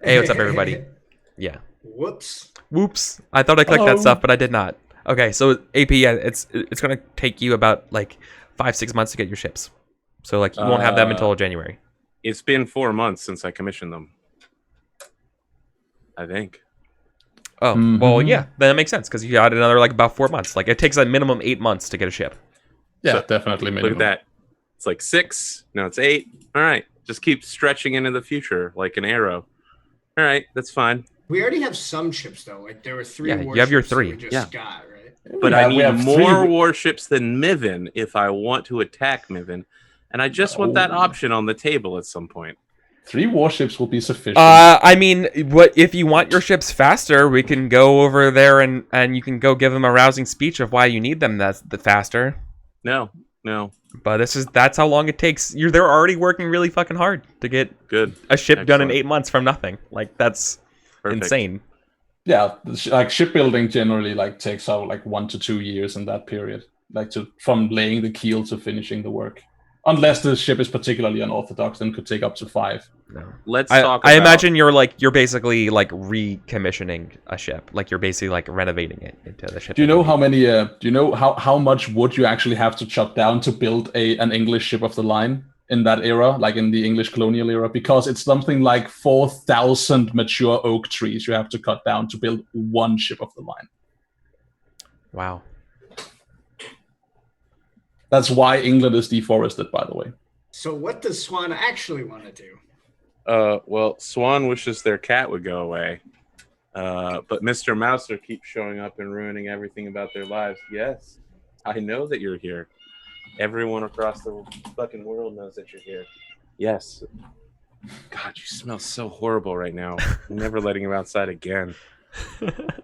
Hey, what's up, everybody? Yeah. Whoops. Whoops. I thought I clicked that Hello. stuff, but I did not. Okay, so AP, yeah, it's gonna take you about like 5-6 months to get your ships. So like you won't have them Uh, until January. it's been 4 months since I commissioned them. I think. Oh, well, Mm-hmm. yeah, then it makes sense because you got another like about 4 months. Like it takes a minimum 8 months to get a ship. Yeah, So, definitely look minimum. at that. It's like 6. No, it's 8. All right. Just keep stretching into the future like an arrow. All right. That's fine. We already have some ships though. Like there were 3 Yeah, warships you have your that 3. we just Yeah. got, right? But I need more three. warships than Miven if I want to attack Miven. And I just want that No. option on the table at some point. 3 warships will be sufficient. I mean, what if you want your ships faster? We can go over there and you can go give them a rousing speech of why you need them. That's the faster. No. But that's how long it takes. They're already working really fucking hard to get Good. a ship done in Excellent. 8 months from nothing. Like that's Perfect. insane. Yeah, like shipbuilding generally like takes out like 1 to 2 years in that period, like from laying the keel to finishing the work. Unless the ship is particularly unorthodox, then could take up to 5. No. Let's I talk about... imagine you're basically like recommissioning a ship. Like you're basically like renovating it into the ship. Do you know how many? Do you know how much wood you actually have to chop down to build an English ship of the line in that era, like in the English colonial era? Because it's something like 4,000 mature oak trees you have to cut down to build one ship of the line. Wow. That's why England is deforested, by the way. So what does Swan actually want to do? Well, Swan wishes their cat would go away. But Mr. Mouser keeps showing up and ruining everything about their lives. Yes, I know that you're here. Everyone across the fucking world knows that you're here. Yes. God, you smell so horrible right now. I'm never letting you outside again.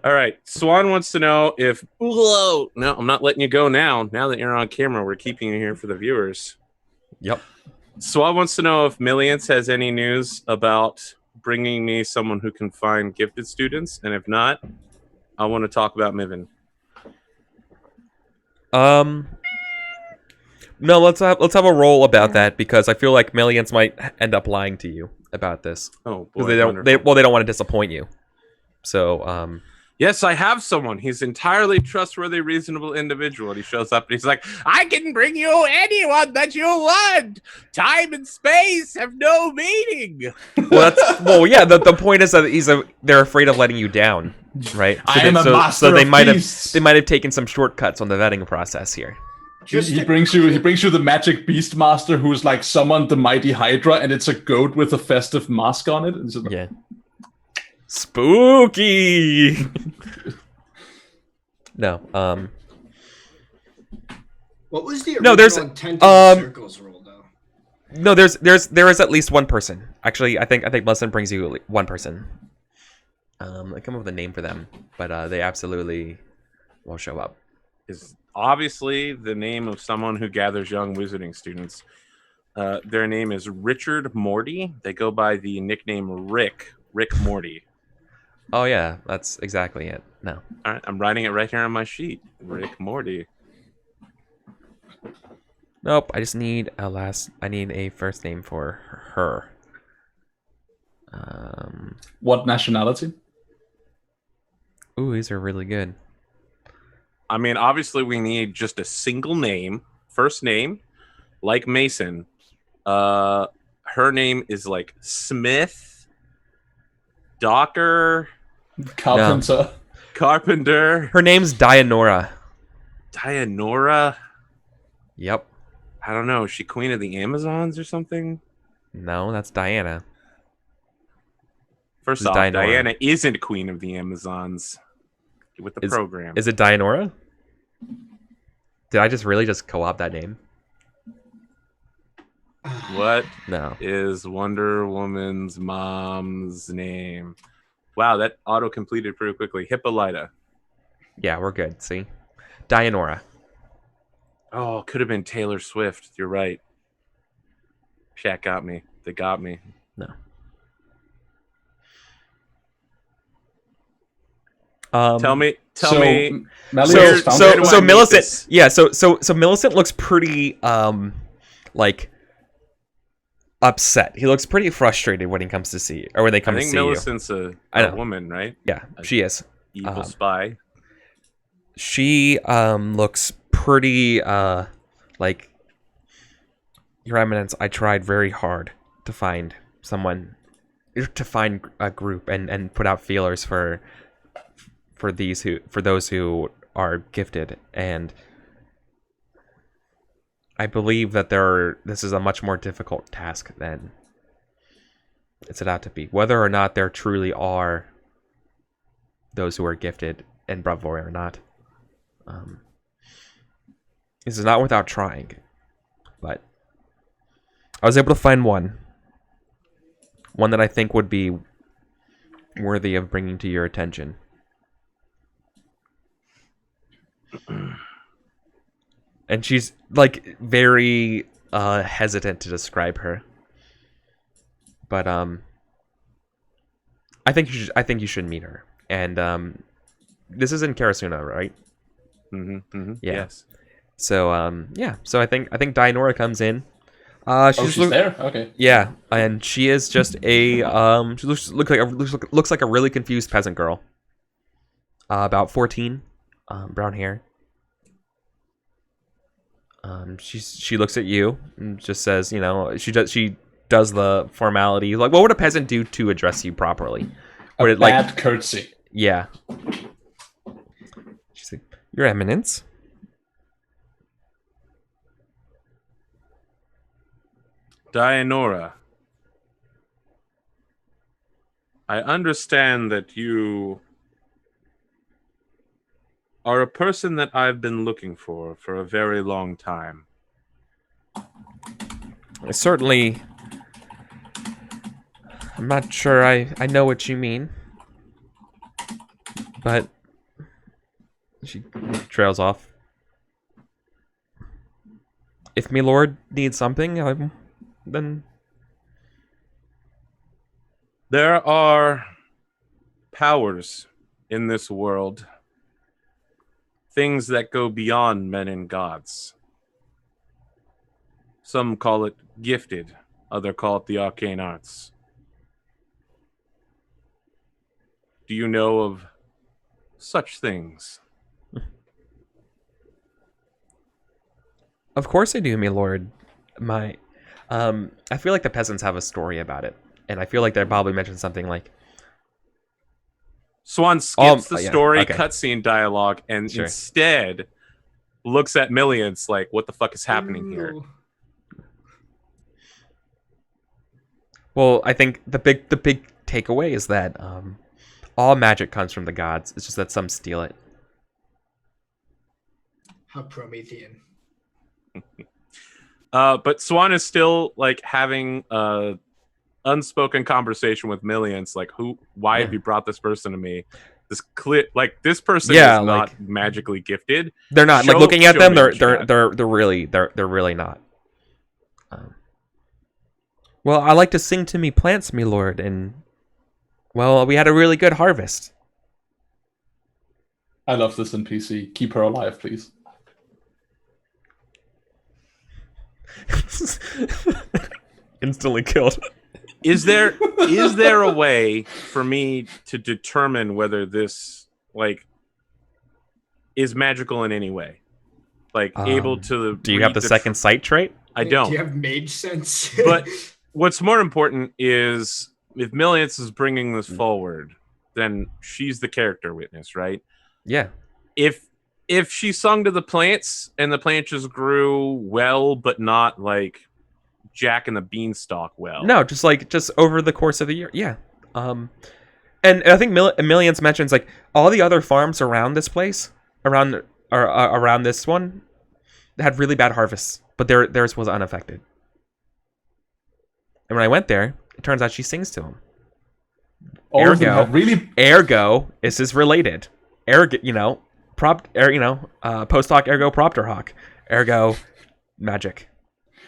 All right. Swan wants to know if... Whoa! No, I'm not letting you go now. Now that you're on camera, we're keeping you here for the viewers. Yep. Swan wants to know if Millions has any news about bringing me someone who can find gifted students, and if not, I want to talk about Miven. No, let's have a roll about that because I feel like Millions might end up lying to you about this. Oh, Because boy. they don't want to disappoint you. So, Yes, I have someone. He's entirely trustworthy, reasonable individual. And he shows up and he's like, I can bring you anyone that you want. Time and space have no meaning. yeah. The point is that they're afraid of letting you down, right? I am a master so they of might beasts. have taken some shortcuts on the vetting process here. He brings you the magic beast master who's like summoned the mighty Hydra, and it's a goat with a festive mask on it. It's just like, Yeah. Spooky. No. What was the No, there's- intent of the circles rule though? No, there is at least one person. Actually, I think Lesson brings you one person. I come up with a name for them, but they absolutely will show up. Is obviously the name of someone who gathers young wizarding students. Their name is Richard Morty. They go by the nickname Rick Morty. Oh yeah, that's exactly it. No. All right, I'm writing it right here on my sheet. Rick Morty. Nope. I just need I need a first name for her. what nationality? Ooh, these are really good. I mean, obviously, we need just a single name, first name, like Mason. Her name is like Smith, Docker, Carpenter, Her name's Dianora. Dianora. Yep. I don't know. Is she queen of the Amazons or something? No, that's Diana. First It's off, Dianora. Diana isn't queen of the Amazons. Get with the program. Is it Dianora? Did I just co-opt that name? What No. is Wonder Woman's mom's name? Wow, that auto-completed pretty quickly. Hippolyta. Yeah, we're good. See? Dianora. Oh, could have been Taylor Swift. You're right. Chat got me. They got me. No. Tell me. Meliodas found where do I So meet Millicent, this? yeah. So Millicent looks pretty like upset. He looks pretty frustrated when he comes to see you, or when they come I to think see you. Millicent's a woman, right? Yeah, she is. Evil spy. She looks pretty like, Your Eminence, I tried very hard to find someone, to find a group and put out feelers for those who are gifted, and I believe that this is a much more difficult task than it's set out to be. Whether or not there truly are those who are gifted in Bravor or not, this is not without trying. But I was able to find one that I think would be worthy of bringing to your attention. And she's like very hesitant to describe her, but I think you should meet her. And this is in Karasuna, right? Yeah. Yes. So yeah. So I think Dianora comes in. She's there. Okay. Yeah, and she is just a she looks like a really confused peasant girl. About 14, brown hair. She looks at you and just says, you know, she does the formality. Like, what would a peasant do to address you properly? Would it bad curtsy? Yeah. She's like, Your Eminence. Dianora, I understand that you are a person that I've been looking for a very long time. Certainly, I'm not sure I know what you mean, but she trails off. If my lord needs something, then there are powers in this world, things that go beyond men and gods. Some call it gifted, others call it the arcane arts. Do you know of such things? Of course I do, my lord. I feel like the peasants have a story about it, and I feel like they probably mentioned something like Swan skips the story, okay. cutscene dialogue, and Sure. instead looks at Millions like, what the fuck is happening here? Well, I think the big takeaway is that all magic comes from the gods. It's just that some steal it. How Promethean. But Swan is still like having a unspoken conversation with Millions, like, why have you brought this person to me? This person is not magically gifted. They're not. Like, looking at them, they're really not. Well, I like to sing to me plants, me lord, and well, we had a really good harvest. I love this NPC. Keep her alive, please. Instantly killed. Is there a way for me to determine whether this is magical in any way? Able to do you have the second sight trait? I don't. Do you have mage sense? But what's more important is if Millions is bringing this forward, then she's the character witness, right? Yeah. If she sung to the plants and the plants just grew well, but not like Jack and the Beanstalk well. No, just over the course of the year. Yeah. And I think Millions mentions like all the other farms around this place, around this one, had really bad harvests, but theirs was unaffected. And when I went there, it turns out she sings to him. Ergo, this is related. Ergo, post hoc ergo propter hoc. Ergo, magic.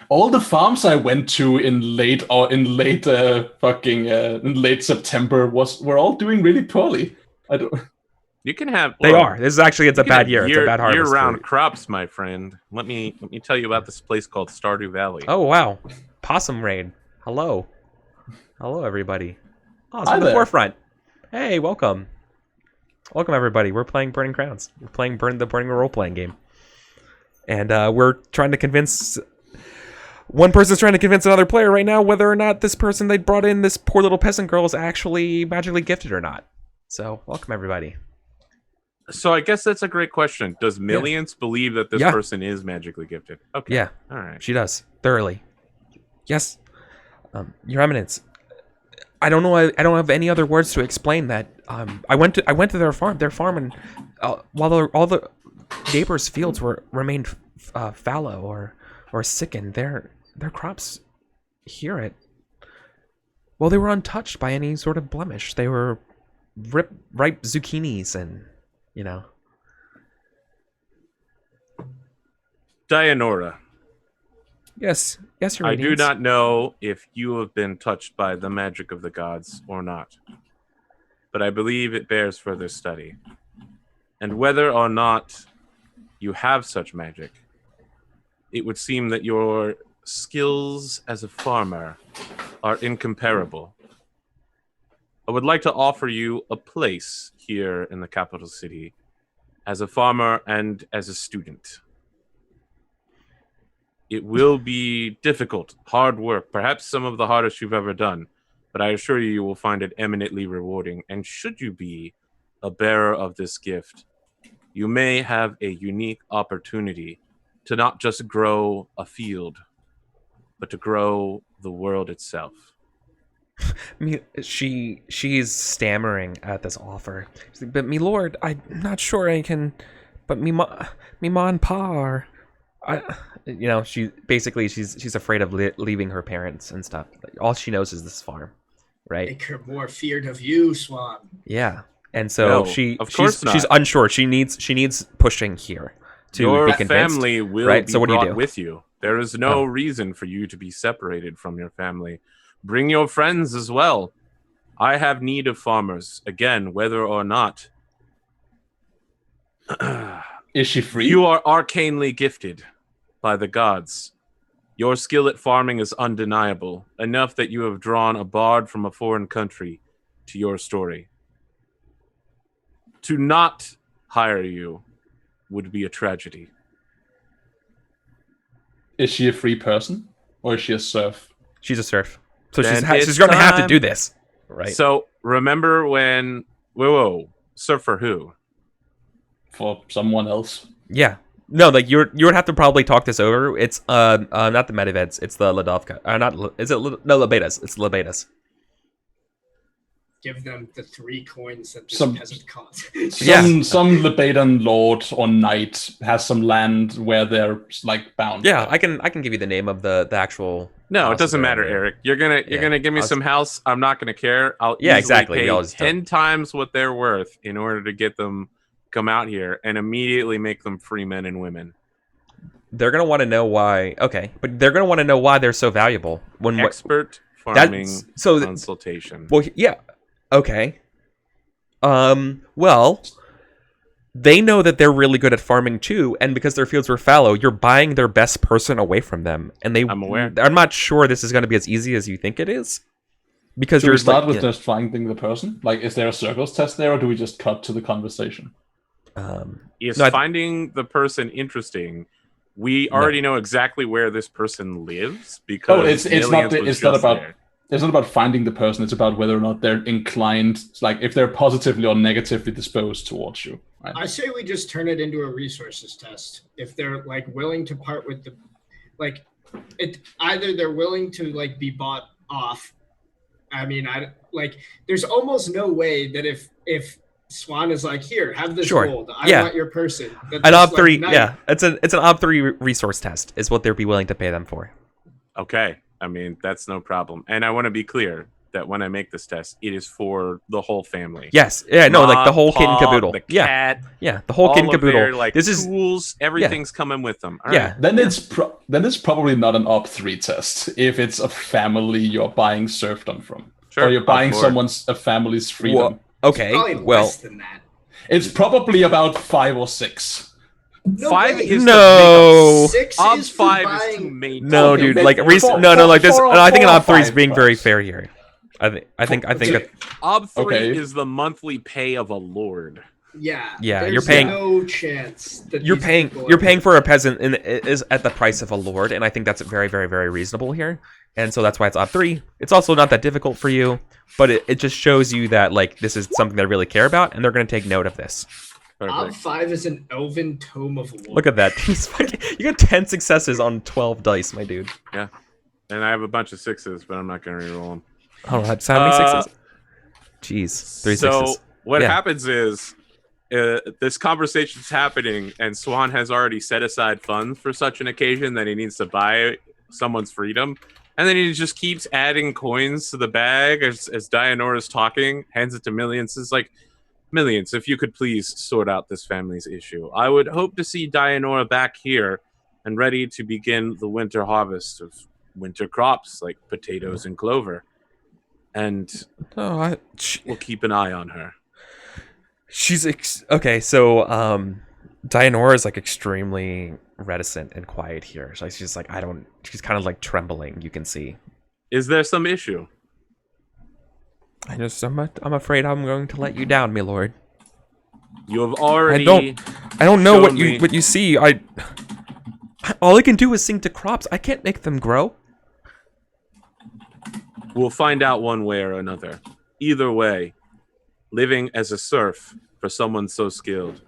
All the farms I went to in late September were all doing really poorly. I don't. You can have. They are. This is actually it's a bad year. It's a bad harvest. Year-round crops, my friend. Let me tell you about this place called Stardew Valley. Oh wow, possum raid. Hello. Hello, everybody. Oh, it's Hi in the there. forefront. Hey, welcome. Welcome, everybody. We're playing Burning Crowns. We're playing the Burning role-playing game. And we're trying to convince... One person's trying to convince another player right now whether or not this person they brought in, this poor little peasant girl, is actually magically gifted or not. So, welcome, everybody. So I guess that's a great question. Does Millions believe that this Yeah. person is magically gifted? Okay. Yeah, All right. she does. Thoroughly. Yes. Your Eminence. I don't know. I don't have any other words to explain that. I went to their farm. And while all the neighbors' fields remained fallow or sickened, their crops here they were untouched by any sort of blemish. They were ripe zucchinis and, you know. Dianora, Yes, Your I do Radiance. not know if you have been touched by the magic of the gods or not, but I believe it bears further study. And whether or not you have such magic, it would seem that your skills as a farmer are incomparable. I would like to offer you a place here in the capital city as a farmer and as a student. It will be difficult, hard work, perhaps some of the hardest you've ever done, but I assure you, you will find it eminently rewarding. And should you be a bearer of this gift, you may have a unique opportunity to not just grow a field, but to grow the world itself. She's stammering at this offer. She's like, but me lord, I'm not sure I can. But me ma and pa are, she's afraid of leaving her parents and stuff. Like, all she knows is this farm, right? Make her more feared of you, Swan. Yeah, and so No, of she's course not. she's unsure. She needs pushing here to Your be convinced. family will right? be So what do you brought do? with you. There is no Oh. reason for you to be separated from your family. Bring your friends as well. I have need of farmers, again, whether or not Is she free? you are arcanely gifted by the gods. Your skill at farming is undeniable, enough that you have drawn a bard from a foreign country to your story. To not hire you would be a tragedy. Is she a free person? Or is she a serf? She's a serf, so Then she's it's going to have to time. do this, right? So remember when... Whoa. Serve for who? For someone else? Yeah. No, like you would have to probably talk this over. It's not the Mediveds, it's the Ladovka. No, Lebedas. It's Lebedas. Give them the 3 coins that this Some- peasant cost. Some Lebedan lord or knight has some land where they're like bound. Yeah, I can give you the name of the actual. No, house it doesn't that they're matter, in. Eric. You're gonna give me I'll- some house. I'm not gonna care. I'll Yeah, easily exactly. We pay always do. 10 times what they're worth in order to get them come out here and immediately make them free men and women. They're gonna want to know why. Okay, but they're gonna want to know why they're so valuable. When Expert farming so consultation. well, yeah. Okay. Well, they know that they're really good at farming too, and because their fields were fallow, you're buying their best person away from them, and I'm aware. I'm not sure this is going to be as easy as you think it is, because Do we you're start like, with just finding the person? Like, is there a circles test there, or do we just cut to the conversation? Is no, finding the person interesting? We already know exactly where this person lives because Oh, it's not Millions was it's not just about there. it's not about finding the person. It's about whether or not they're inclined, like if they're positively or negatively disposed towards you. Right? I say we just turn it into a resources test. If they're like willing to part with either they're willing to like be bought off. I mean, there's almost no way that if Swan is like, here, have this Sure. gold. I Yeah. want your person. That an this, ob like, 3. knight- Yeah, it's an ob 3 resource test is what they'd be willing to pay them for. Okay, I mean that's no problem. And I want to be clear that when I make this test, it is for the whole family. Yes, yeah, no, like the Mom, whole kit and Pa, caboodle. The Yeah, cat, yeah, the whole kit and all of caboodle. their, like, This is tools, everything's coming with them. All yeah. right. Then it's probably not an op 3 test if it's a family you're buying serfdom from, Sure, or you're buying I'm for it. a family's freedom. Well, okay, Probably well, less than that. It's probably about 5 or 6. No 5 way. is No. 6 Ob is for 5 is to buying. maintain. No, Okay, dude. maybe Like, four- no, like this. four- I think an four or Ob 3 is five being very bucks. fair here. I think that. Ob 3 Okay. is the monthly pay of a lord. Yeah. Yeah, there's you're paying- no chance that You're these paying. people You're are- paying for a peasant, and it is at the price of a lord, and I think that's very, very, very reasonable here. And so that's why it's Ob 3. It's also not that difficult for you, but it just shows you that like this is something they really care about, and they're going to take note of this. Ob Perfect. 5 is an elven tome of lore. Look at that. You got 10 successes on 12 dice, my dude. And I have a bunch of 6s, but I'm not going to reroll them. Oh, that's how many sixes? Jeez, 3 So sixes. what Yeah. happens is this conversation's happening, and Swan has already set aside funds for such an occasion that he needs to buy someone's freedom. And then he just keeps adding coins to the bag as Dianora's talking, hands it to Millions. It's like, Millions, if you could please sort out this family's issue. I would hope to see Dianora back here and ready to begin the winter harvest of winter crops like potatoes and clover. And Oh, we'll keep an eye on her. she's okay. So, Dianora is like extremely reticent and quiet here. She's just like, she's kind of like trembling. You can see. Is there some issue? I'm afraid I'm going to let you down, my lord. You have already. I don't know what shown you me- what you see. All I can do is sing to crops. I can't make them grow. We'll find out one way or another. Either way, living as a serf for someone so skilled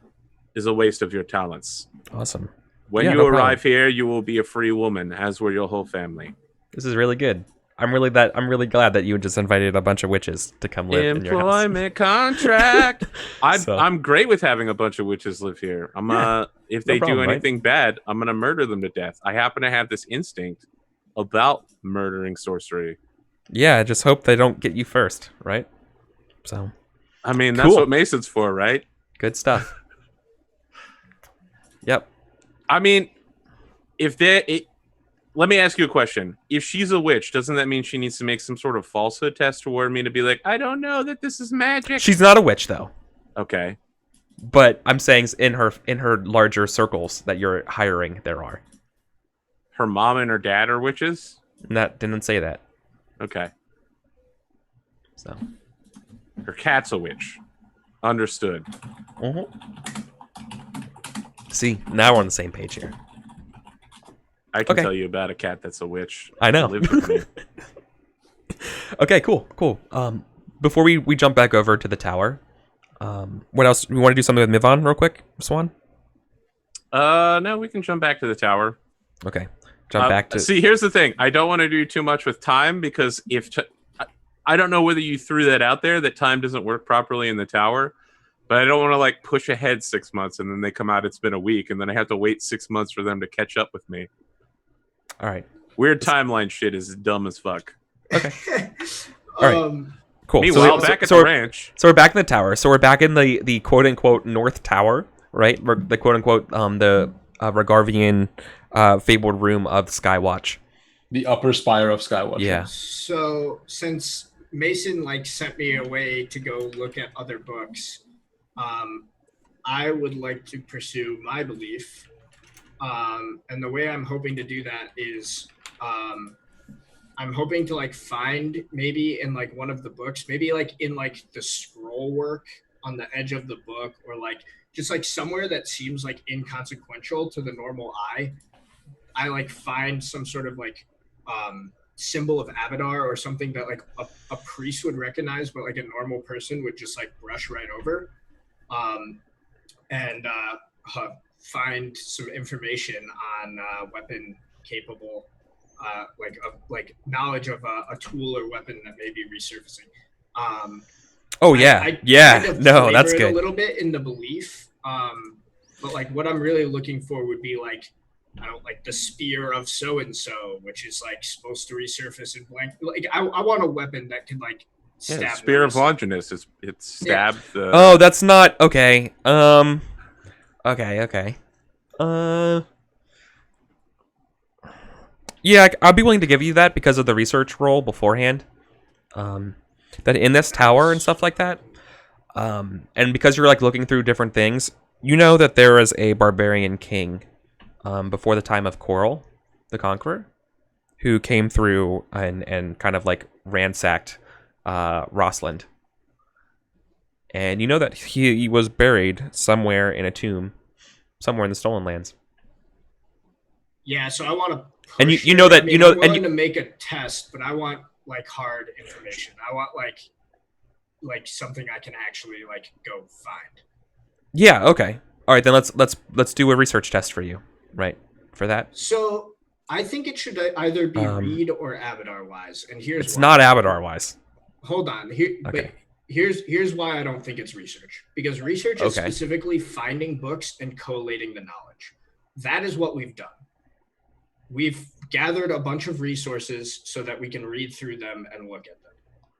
is a waste of your talents. Awesome. When Yeah, you no arrive here, you will be a free woman, as will your whole family. This is really good. I'm really glad that you just invited a bunch of witches to come live in your house. Employment contract. So- I'm great with having a bunch of witches live here. If they problem, do right? anything bad, I'm gonna murder them to death. I happen to have this instinct about murdering sorcery. Yeah, I just hope they don't get you first, right? So, I mean, that's Cool. what Mason's for, right? good stuff. Yep. I mean, let me ask you a question. If she's a witch, doesn't that mean she needs to make some sort of falsehood test toward me to be like, I don't know that this is magic? She's not a witch though. Okay. But I'm saying in her larger circles that you're hiring, there are. Her mom and her dad are witches? And that didn't say that. Okay. So. Her cat's a witch. Understood. See, now we're on the same page here. I can Okay. tell you about a cat that's a witch. I know. Lives with me. Okay, cool. Before we jump back over to the tower, what else? We want to do something with Mivon real quick, Swan? No, we can jump back to the tower. Okay. Jump back to... See, here's the thing. I don't want to do too much with time because I don't know whether you threw that out there that time doesn't work properly in the tower, but I don't want to like push ahead 6 months and then they come out. It's been a week, and then I have to wait 6 months for them to catch up with me. All right. Weird timeline shit is dumb as fuck. Okay. All right. Cool. Meanwhile, back at the ranch. So we're back in the tower. So we're back in the quote unquote North Tower, right? The quote unquote the Regarvian fabled room of Skywatch. The upper spire of Skywatch. Yeah. So since Mason like sent me away to go look at other books, I would like to pursue my belief. And the way I'm hoping to do that is I'm hoping to like find maybe in like one of the books, maybe like in like the scroll work on the edge of the book, or like just like somewhere that seems like inconsequential to the normal eye. I like find some sort of like symbol of Abadar or something that like a priest would recognize, but like a normal person would just like brush right over. And find some information on weapon capable, like knowledge of a tool or weapon that may be resurfacing. Oh yeah, I yeah. kind of No, flavor that's it good. a little bit in the belief, but like what I'm really looking for would be like, I don't like the spear of so and so, which is like supposed to resurface in blank. Like I want a weapon that can like stab. Yeah, Spear of them. Longinus. It stabbed the. Oh, that's not okay. Okay. Yeah, I'll be willing to give you that because of the research roll beforehand. That in this tower and stuff like that. And because you're like looking through different things, you know that there is a barbarian king before the time of Coral, the Conqueror, who came through and kind of like ransacked Rossland. And you know that he was buried somewhere in a tomb, somewhere in the Stolen Lands. Yeah, so I want to. And you know that I'm willing to make a test, but I want like hard information. I want like something I can actually like go find. Yeah. Okay. All right. Then let's do a research test for you, right? For that. So I think it should either be Reed or Abadar wise, and here's it's why. not Abadar wise. Hold on. Here, okay. But here's why I don't think it's research, because research is specifically finding books and collating the knowledge. That is what we've done. We've gathered a bunch of resources so that we can read through them and look at them.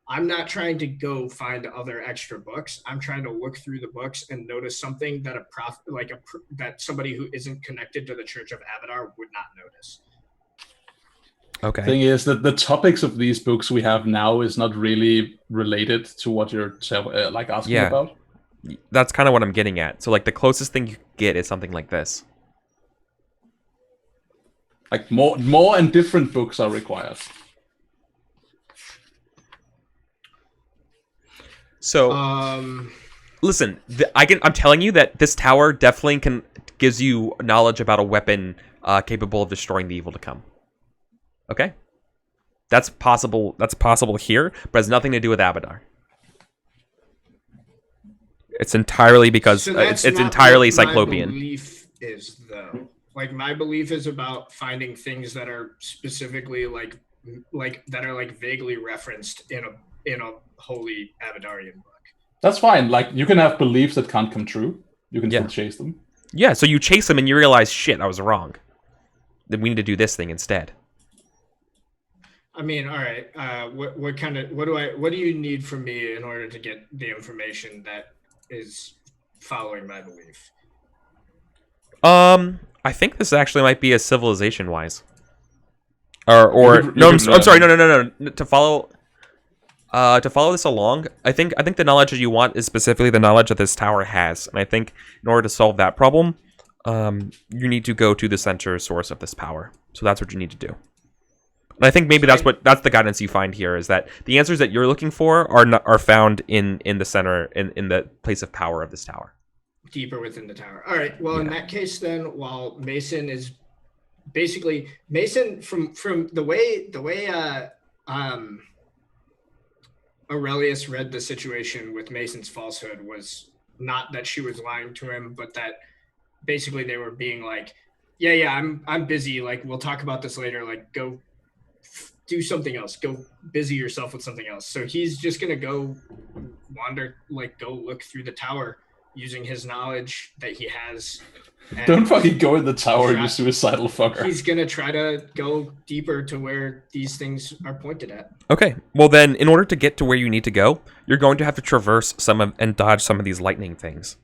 I'm not trying to go find other extra books. I'm trying to look through the books and notice something that that somebody who isn't connected to the Church of Abadar would not notice. Okay. Thing is that the topics of these books we have now is not really related to what you're asking about. That's kind of what I'm getting at. So like the closest thing you get is something like this. Like more and different books are required. So, listen, I'm telling you that this tower definitely gives you knowledge about a weapon capable of destroying the evil to come. Okay, that's possible. That's possible here, but has nothing to do with Abadar. It's entirely because it's entirely Cyclopean. My belief is though. Like my belief is about finding things that are specifically like that are like vaguely referenced in a holy Abadarian book. That's fine. Like you can have beliefs that can't come true. You can still chase them. Yeah, so you chase them and you realize, shit, I was wrong. Then we need to do this thing instead. I mean, all right. What do you need from me in order to get the information that is following my belief? I think this actually might be a civilization wise. I'm sorry, no. To follow this along, I think the knowledge that you want is specifically the knowledge that this tower has, and I think in order to solve that problem, you need to go to the center source of this power. So that's what you need to do. And I think maybe that's the guidance you find here, is that the answers that you're looking for are found in the center in the place of power of this tower. Deeper within the tower. All right. Well, in that case, then, while Mason is basically from the way Aurelius read the situation with Mason's falsehood was not that she was lying to him, but that basically they were being like, yeah, I'm busy. Like, we'll talk about this later. Like, go do something else. Go busy yourself with something else. So he's just gonna go wander, like go look through the tower using his knowledge that he has. Don't fucking go in the tower, you suicidal fucker. He's gonna try to go deeper to where these things are pointed at. Okay, well then, in order to get to where you need to go, you're going to have to traverse and dodge some of these lightning things,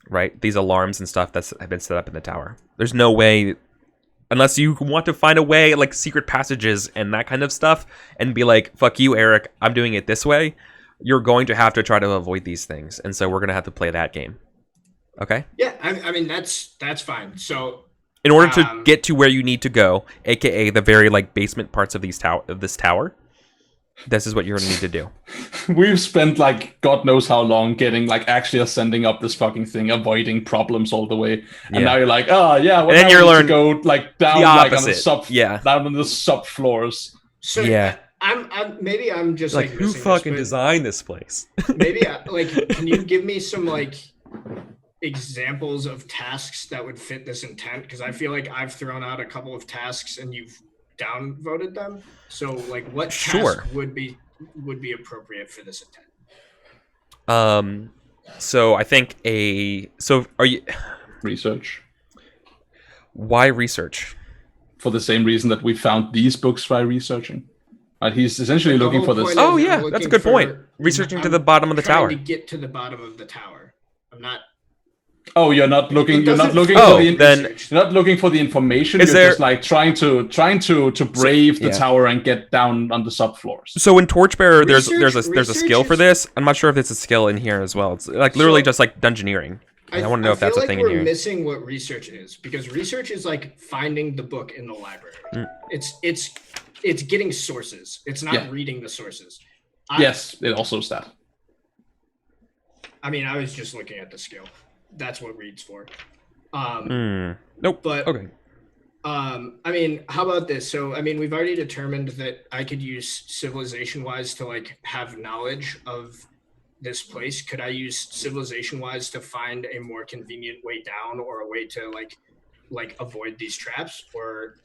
right? These alarms and stuff that have been set up in the tower. There's no way, unless you want to find a way, like secret passages and that kind of stuff, and be like, fuck you, Eric, I'm doing it this way. You're going to have to try to avoid these things, and so we're going to have to play that game. Okay? Yeah, I mean, that's fine. So, in order to get to where you need to go, aka the very like basement parts of this tower, this is what you're going to need to do. We've spent like God knows how long getting like actually ascending up this fucking thing, avoiding problems all the way, and now you're like, oh yeah, well, and then you're learning to go like down like on the down on the sub floors. So maybe I'm just like who fucking designed this place? Maybe can you give me some like examples of tasks that would fit this intent? Because I feel like I've thrown out a couple of tasks and you've downvoted them. So like what task would be appropriate for this intent? So I think are you research? Why research? For the same reason that we found these books by researching. He's essentially looking for this. Oh yeah, that's a good point. Researching to the bottom of the tower. To get to the bottom of the tower. I'm not. Oh, you're not looking. You're not looking for the information. You're just like trying to brave the tower and get down on the subfloors. So in Torchbearer, there's a skill for this. I'm not sure if it's a skill in here as well. It's like literally just like dungeoneering. And I want to know if that's feel a thing like in we're here. missing what research is, because research is like finding the book in the library. Mm. It's getting sources. It's not Yeah. reading the sources. Yes, it also is that. I mean, I was just looking at the skill. That's what reads for. Nope. But Okay. I mean, how about this? So, I mean, we've already determined that I could use civilization-wise to like have knowledge of this place. Could I use civilization-wise to find a more convenient way down or a way to like avoid these traps? Or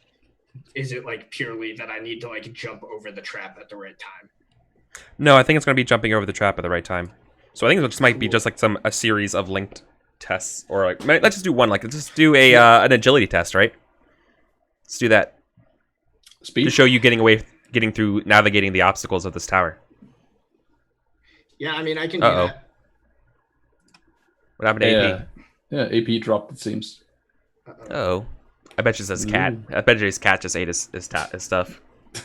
is it like purely that I need to like jump over the trap at the right time? No, I think it's going to be jumping over the trap at the right time. So I think it just might be just like a series of linked tests, or like let's just do one. Like let's just do a an agility test, right? Let's do that Speed. to show you getting through navigating the obstacles of this tower. Yeah, I mean, I can do Uh-oh. that. What happened to AP? Yeah, AP dropped, it seems. Oh, I bet you says cat. Ooh. I bet you his cat just ate his stuff.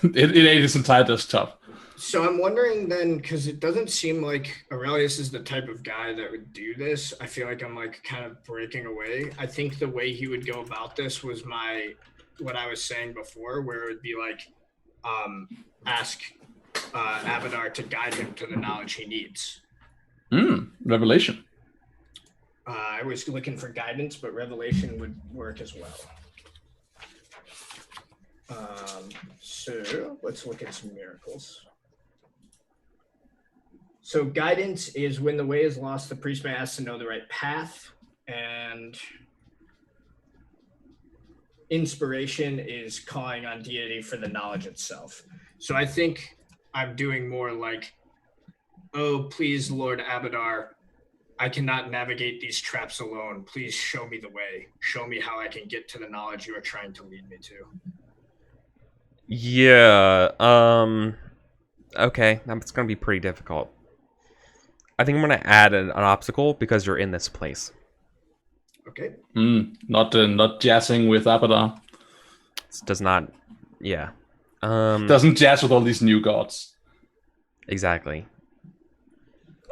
it ate his entire desktop. So I'm wondering then, because it doesn't seem like Aurelius is the type of guy that would do this. I feel like I'm like kind of breaking away. I think the way he would go about this was what I was saying before, where it would be like ask Abadar to guide him to the knowledge he needs. Revelation. I was looking for guidance, but revelation would work as well. So let's look at some miracles. So guidance is when the way is lost, the priest may ask to know the right path, and inspiration is calling on deity for the knowledge itself. So I think I'm doing more like, oh, please, Lord Abadar, I cannot navigate these traps alone. Please show me the way. Show me how I can get to the knowledge you are trying to lead me to. Yeah. Okay, that's gonna be pretty difficult. I think I'm gonna add an obstacle because you're in this place. Okay. Not jazzing with Abadar. This does not. Yeah. Doesn't jazz with all these new gods. Exactly.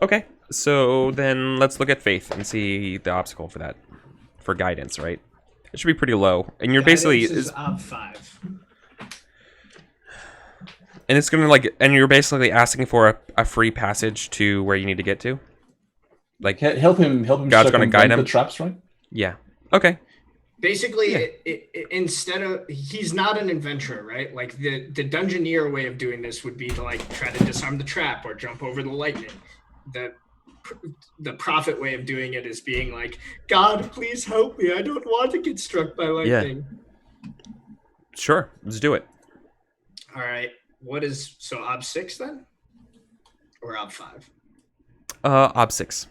Okay, so then let's look at faith and see the obstacle for that. For guidance, right? It should be pretty low, and you're basically Guidance is ob 5. and it's gonna like, and you're basically asking for a free passage to where you need to get to. Like Help him. God's gonna guide him. The traps, right? Yeah. Okay. Basically, Yeah. instead of, he's not an adventurer, right? Like the dungeoneer way of doing this would be to like try to disarm the trap or jump over the lightning. The prophet way of doing it is being like, God, please help me. I don't want to get struck by lightning. Sure. Let's do it. All right. So ob 6 then? Or ob 5? Ob 6.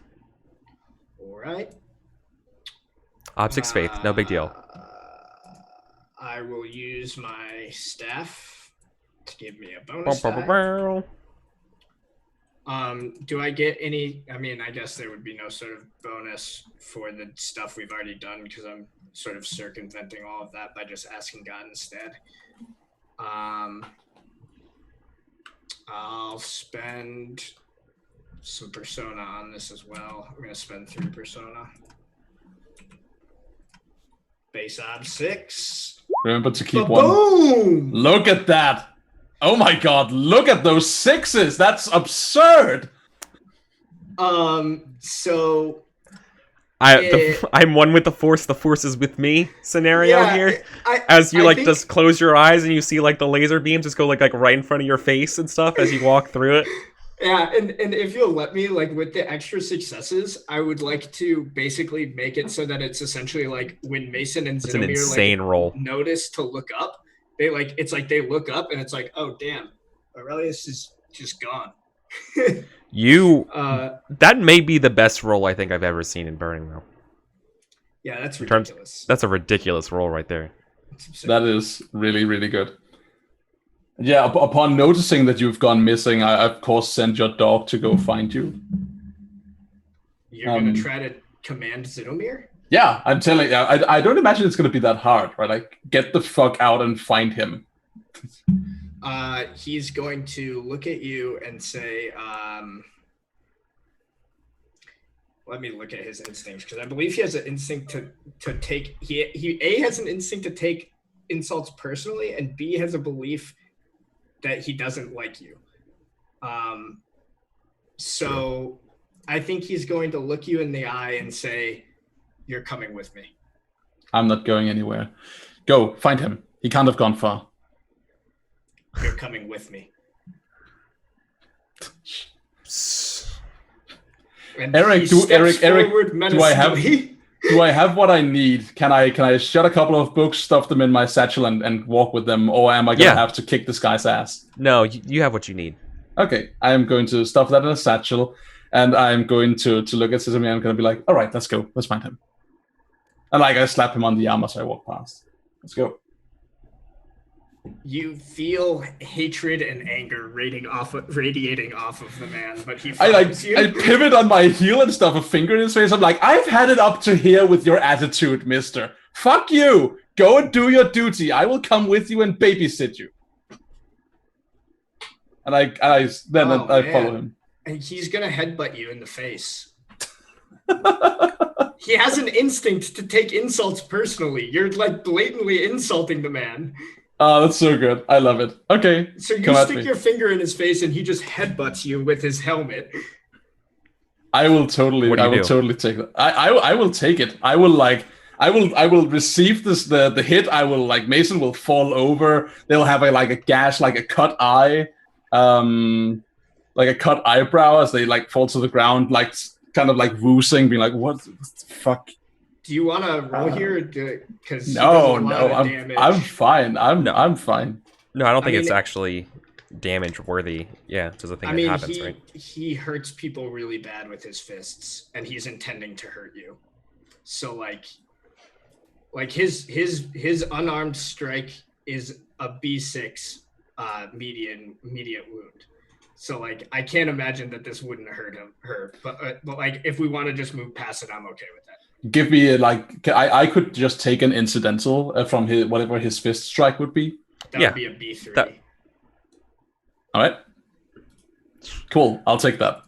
All right. Ob 6 faith. No big deal. I will use my staff to give me a bonus die. Do I get any? I mean, I guess there would be no sort of bonus for the stuff we've already done because I'm sort of circumventing all of that by just asking God instead. I'll spend some persona on this as well. I'm going to spend 3 persona. Base ob 6. Remember to keep one. Boom! Look at that. Oh my god, look at those 6s. That's absurd. So I'm one with the force is with me scenario yeah, here. I think, just close your eyes and you see like the laser beams just go like right in front of your face and stuff as you walk through it. Yeah, and if you'll let me, like with the extra successes, I would like to basically make it so that it's essentially like when Mason and It's an Zinomir insane like roll. notice to look up, they like it's like they look up and it's like, oh damn, Aurelius is just gone. That may be the best roll I think I've ever seen in Burning though. Yeah, that's ridiculous. That's a ridiculous roll right there. That is really, really good. Yeah, upon noticing that you've gone missing, I of course sent your dog to go find you. You're gonna try to command Zinomir? Yeah, I'm telling you, I don't imagine it's gonna be that hard, right? Like, get the fuck out and find him. He's going to look at you and say, let me look at his instincts, because I believe he has an instinct to take he A has an instinct to take insults personally, and B has a belief that he doesn't like you. So I think he's going to look you in the eye and say, "You're coming with me." I'm not going anywhere. Go, find him. He can't have gone far. You're coming with me. And Eric, he do steps forward do I have menacingly. do I have what I need? Can I shut a couple of books, stuff them in my satchel, and walk with them, or am I gonna have to kick this guy's ass? No, you have what you need. Okay, I am going to stuff that in a satchel, and I'm going to look at Sesame, and I'm gonna be like, all right, let's go, let's find him. And like I slap him on the arm as I walk past. Let's go. You feel hatred and anger radiating off of the man, but he I follows you. I pivot on my heel and stuff a finger in his face. I'm like, I've had it up to here with your attitude, mister. Fuck you. Go and do your duty. I will come with you and babysit you. And I follow him. And he's gonna headbutt you in the face. He has an instinct to take insults personally. You're like blatantly insulting the man. Oh, that's so good. I love it. Okay. So you stick your finger in his face and he just headbutts you with his helmet. I will totally totally take that. I will take it. I will receive this the hit. I will Mason will fall over. They'll have a gash, like a cut eye, like a cut eyebrow as they fall to the ground, kind of woosing, being like, what the fuck? Do you want to roll here? Because no, I'm fine. I'm fine. No, I don't think it's actually damage worthy. Yeah, it's a thing that happens, right? He hurts people really bad with his fists, and he's intending to hurt you. So his unarmed strike is a B6 immediate wound. So I can't imagine that this wouldn't hurt her. But if we want to just move past it, I'm okay with that. Give me I could just take an incidental from his whatever his fist strike would be. That would be a B3. All right. Cool. I'll take that.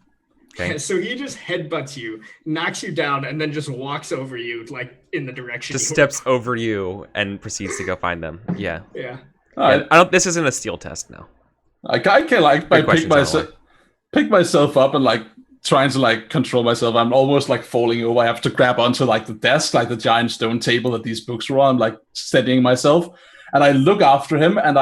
Okay. So he just headbutts you, knocks you down, and then just walks over you in the direction. Just steps over you and proceeds to go find them. Yeah. Yeah. All right. This isn't a steal test now. I can pick myself up and trying to control myself. I'm almost falling over. I have to grab onto the desk, the giant stone table that these books were on, steadying myself. And I look after him, and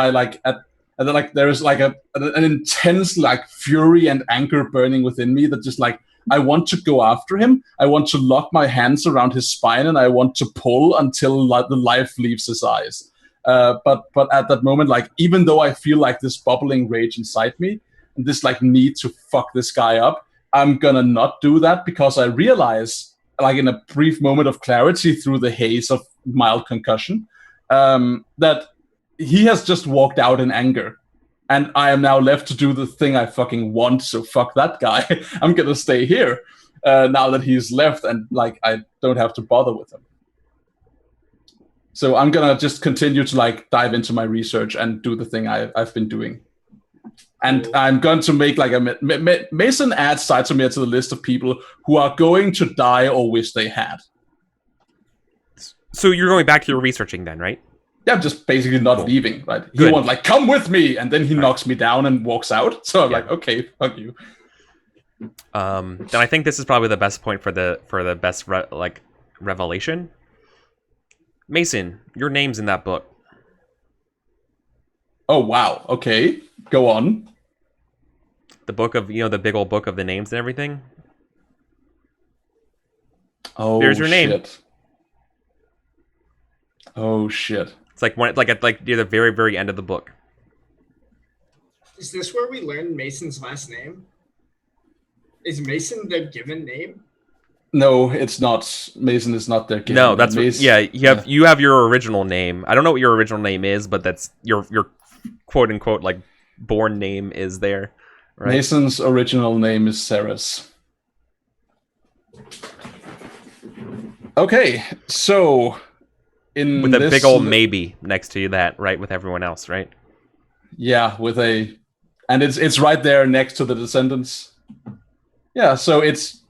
and then there's an intense fury and anger burning within me that just I want to go after him. I want to lock my hands around his spine, and I want to pull until the life leaves his eyes. But at that moment, even though I feel this bubbling rage inside me and this need to fuck this guy up, I'm gonna not do that, because I realize, in a brief moment of clarity through the haze of mild concussion, that he has just walked out in anger, and I am now left to do the thing I fucking want. So fuck that guy. I'm gonna stay here now that he's left, and I don't have to bother with him. So I'm gonna just continue to dive into my research and do the thing I've been doing. And I'm going to make Mason adds Saitomir to the list of people who are going to die or wish they had. So you're going back to your researching then, right? Yeah, I'm just basically not leaving, right? Good. He wants come with me, and then he knocks me down and walks out. So I'm okay, fuck you. Then I think this is probably the best point for the best revelation. Mason, your name's in that book. Oh wow. Okay, go on. The book of the big old book of the names and everything. Oh, there's your name. Shit. Oh shit. It's at near the very, very end of the book. Is this where we learn Mason's last name? Is Mason the given name? No, it's not. Mason is not their given. No, that's Mason, you have your original name. I don't know what your original name is, but that's your quote unquote born name is there. Right? Mason's original name is Ceres. Okay, so with a big old maybe next to that, right? With everyone else, right? Yeah, and it's right there next to the descendants. Yeah, so it's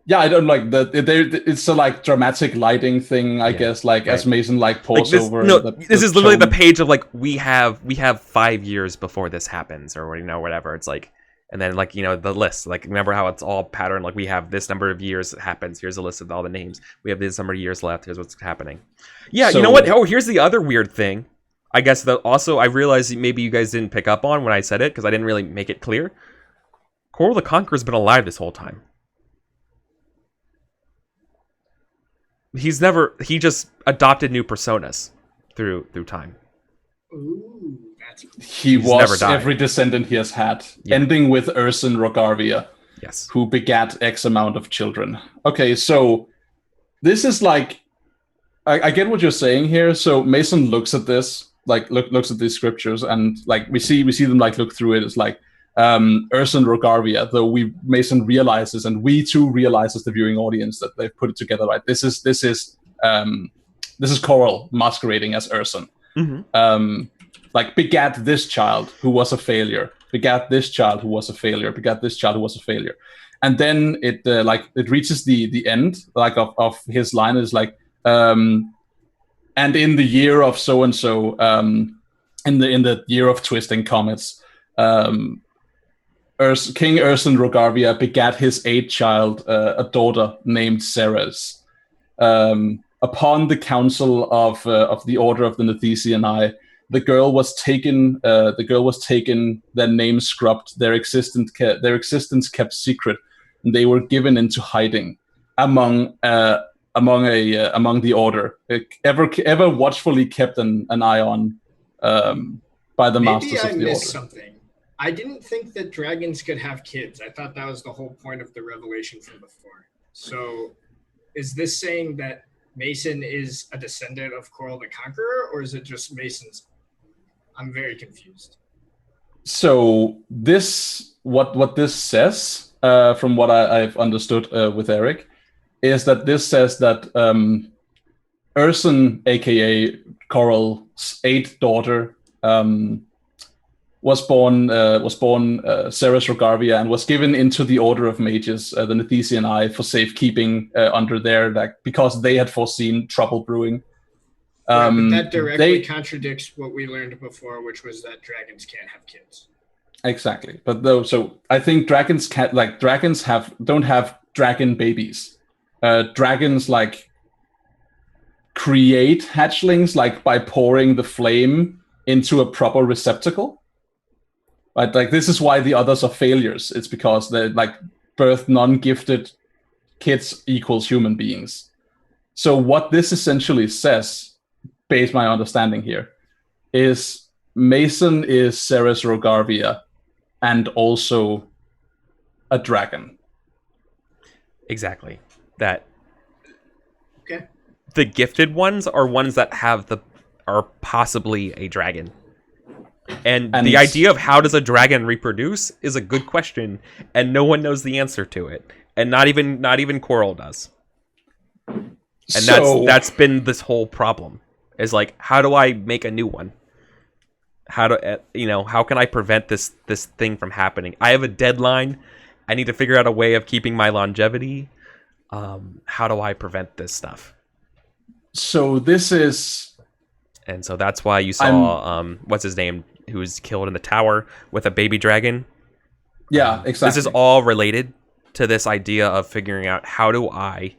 Yeah, I don't like that. It's a like dramatic lighting thing, I guess. Like right. as Mason like Like pours this, over. no, the this is literally the tone. page of like we have 5 years before this happens, or whatever. It's like, and then like the list. Like remember how it's all patterned. Like we have this number of years it happens. Here's a list of all the names. We have this number of years left. Here's what's happening. Yeah, you know what? Oh, here's the other weird thing. I guess that also I realized maybe you guys didn't pick up on when I said it because I didn't really make it clear. Coral the Conqueror's been alive this whole time. He just adopted new personas through time. Ooh, that's He He's never was died. every descendant he has had, Yeah. ending with Urson Rogarvia, Yes. who begat X amount of children. Okay, so this is like, I get what you're saying here. So Mason looks at this, like looks at these scriptures, and like we see them like look through it. It's like Urson Rogarvia, though Mason realizes, and we too realize as the viewing audience that they've put it together right. This is Coral masquerading as Urson. Mm-hmm. Like begat this child who was a failure, begat this child who was a failure, begat this child who was a failure, and then it reaches the end like of his line is like and in the year of so and so in the year of twisting comets King Urson Rogarvia begat his 8th child, a daughter named Ceres. Upon the council of the Order of the Nethesiani, the girl was taken, their name scrubbed, their existence kept secret, and they were given into hiding among the Order, ever watchfully kept an eye on by the masters of the Maybe I missed Order. something. I didn't think that dragons could have kids. I thought that was the whole point of the revelation from before. So is this saying that Mason is a descendant of Coral the Conqueror, or is it just Mason's? I'm very confused. So this, what this says, from what I've understood with Eric, is that this says that Urson, aka Coral's 8th daughter, was born Ceres Rogarvia, and was given into the Order of Mages, the Nethesiani, for safekeeping under there, like because they had foreseen trouble brewing. But that directly contradicts what we learned before, which was that dragons can't have kids. Exactly, but though, so I think dragons can't, like dragons don't have dragon babies. Dragons like create hatchlings like by pouring the flame into a proper receptacle. Right, like this is why the others are failures. It's because they're like birth non-gifted kids equals human beings. So what this essentially says, based my understanding here, is Mason is Ceres Rogarvia and also a dragon. Exactly. That. Okay. The gifted ones are ones that are possibly a dragon. And the idea of how does a dragon reproduce is a good question, and no one knows the answer to it, and not even Coral does. And that's been this whole problem. Is like, how do I make a new one? How can I prevent this thing from happening? I have a deadline. I need to figure out a way of keeping my longevity. How do I prevent this stuff? So this is, and so that's why you saw what's his name, who was killed in the tower with a baby dragon. Yeah, exactly. This is all related to this idea of figuring out how do I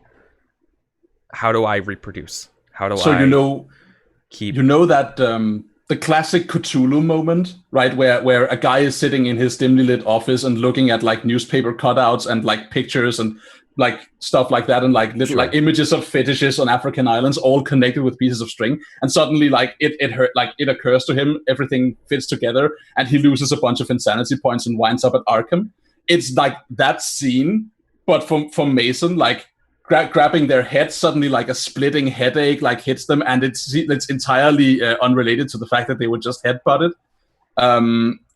reproduce? How do I keep? You know that the classic Cthulhu moment, right, where a guy is sitting in his dimly lit office and looking at like newspaper cutouts and like pictures and like stuff like that, and like little like images of fetishes on African islands, all connected with pieces of string, and suddenly like it occurs to him, everything fits together, and he loses a bunch of insanity points and winds up at Arkham. It's like that scene, but from Mason, like grabbing their head, suddenly like a splitting headache like hits them, and it's entirely unrelated to the fact that they were just headbutted.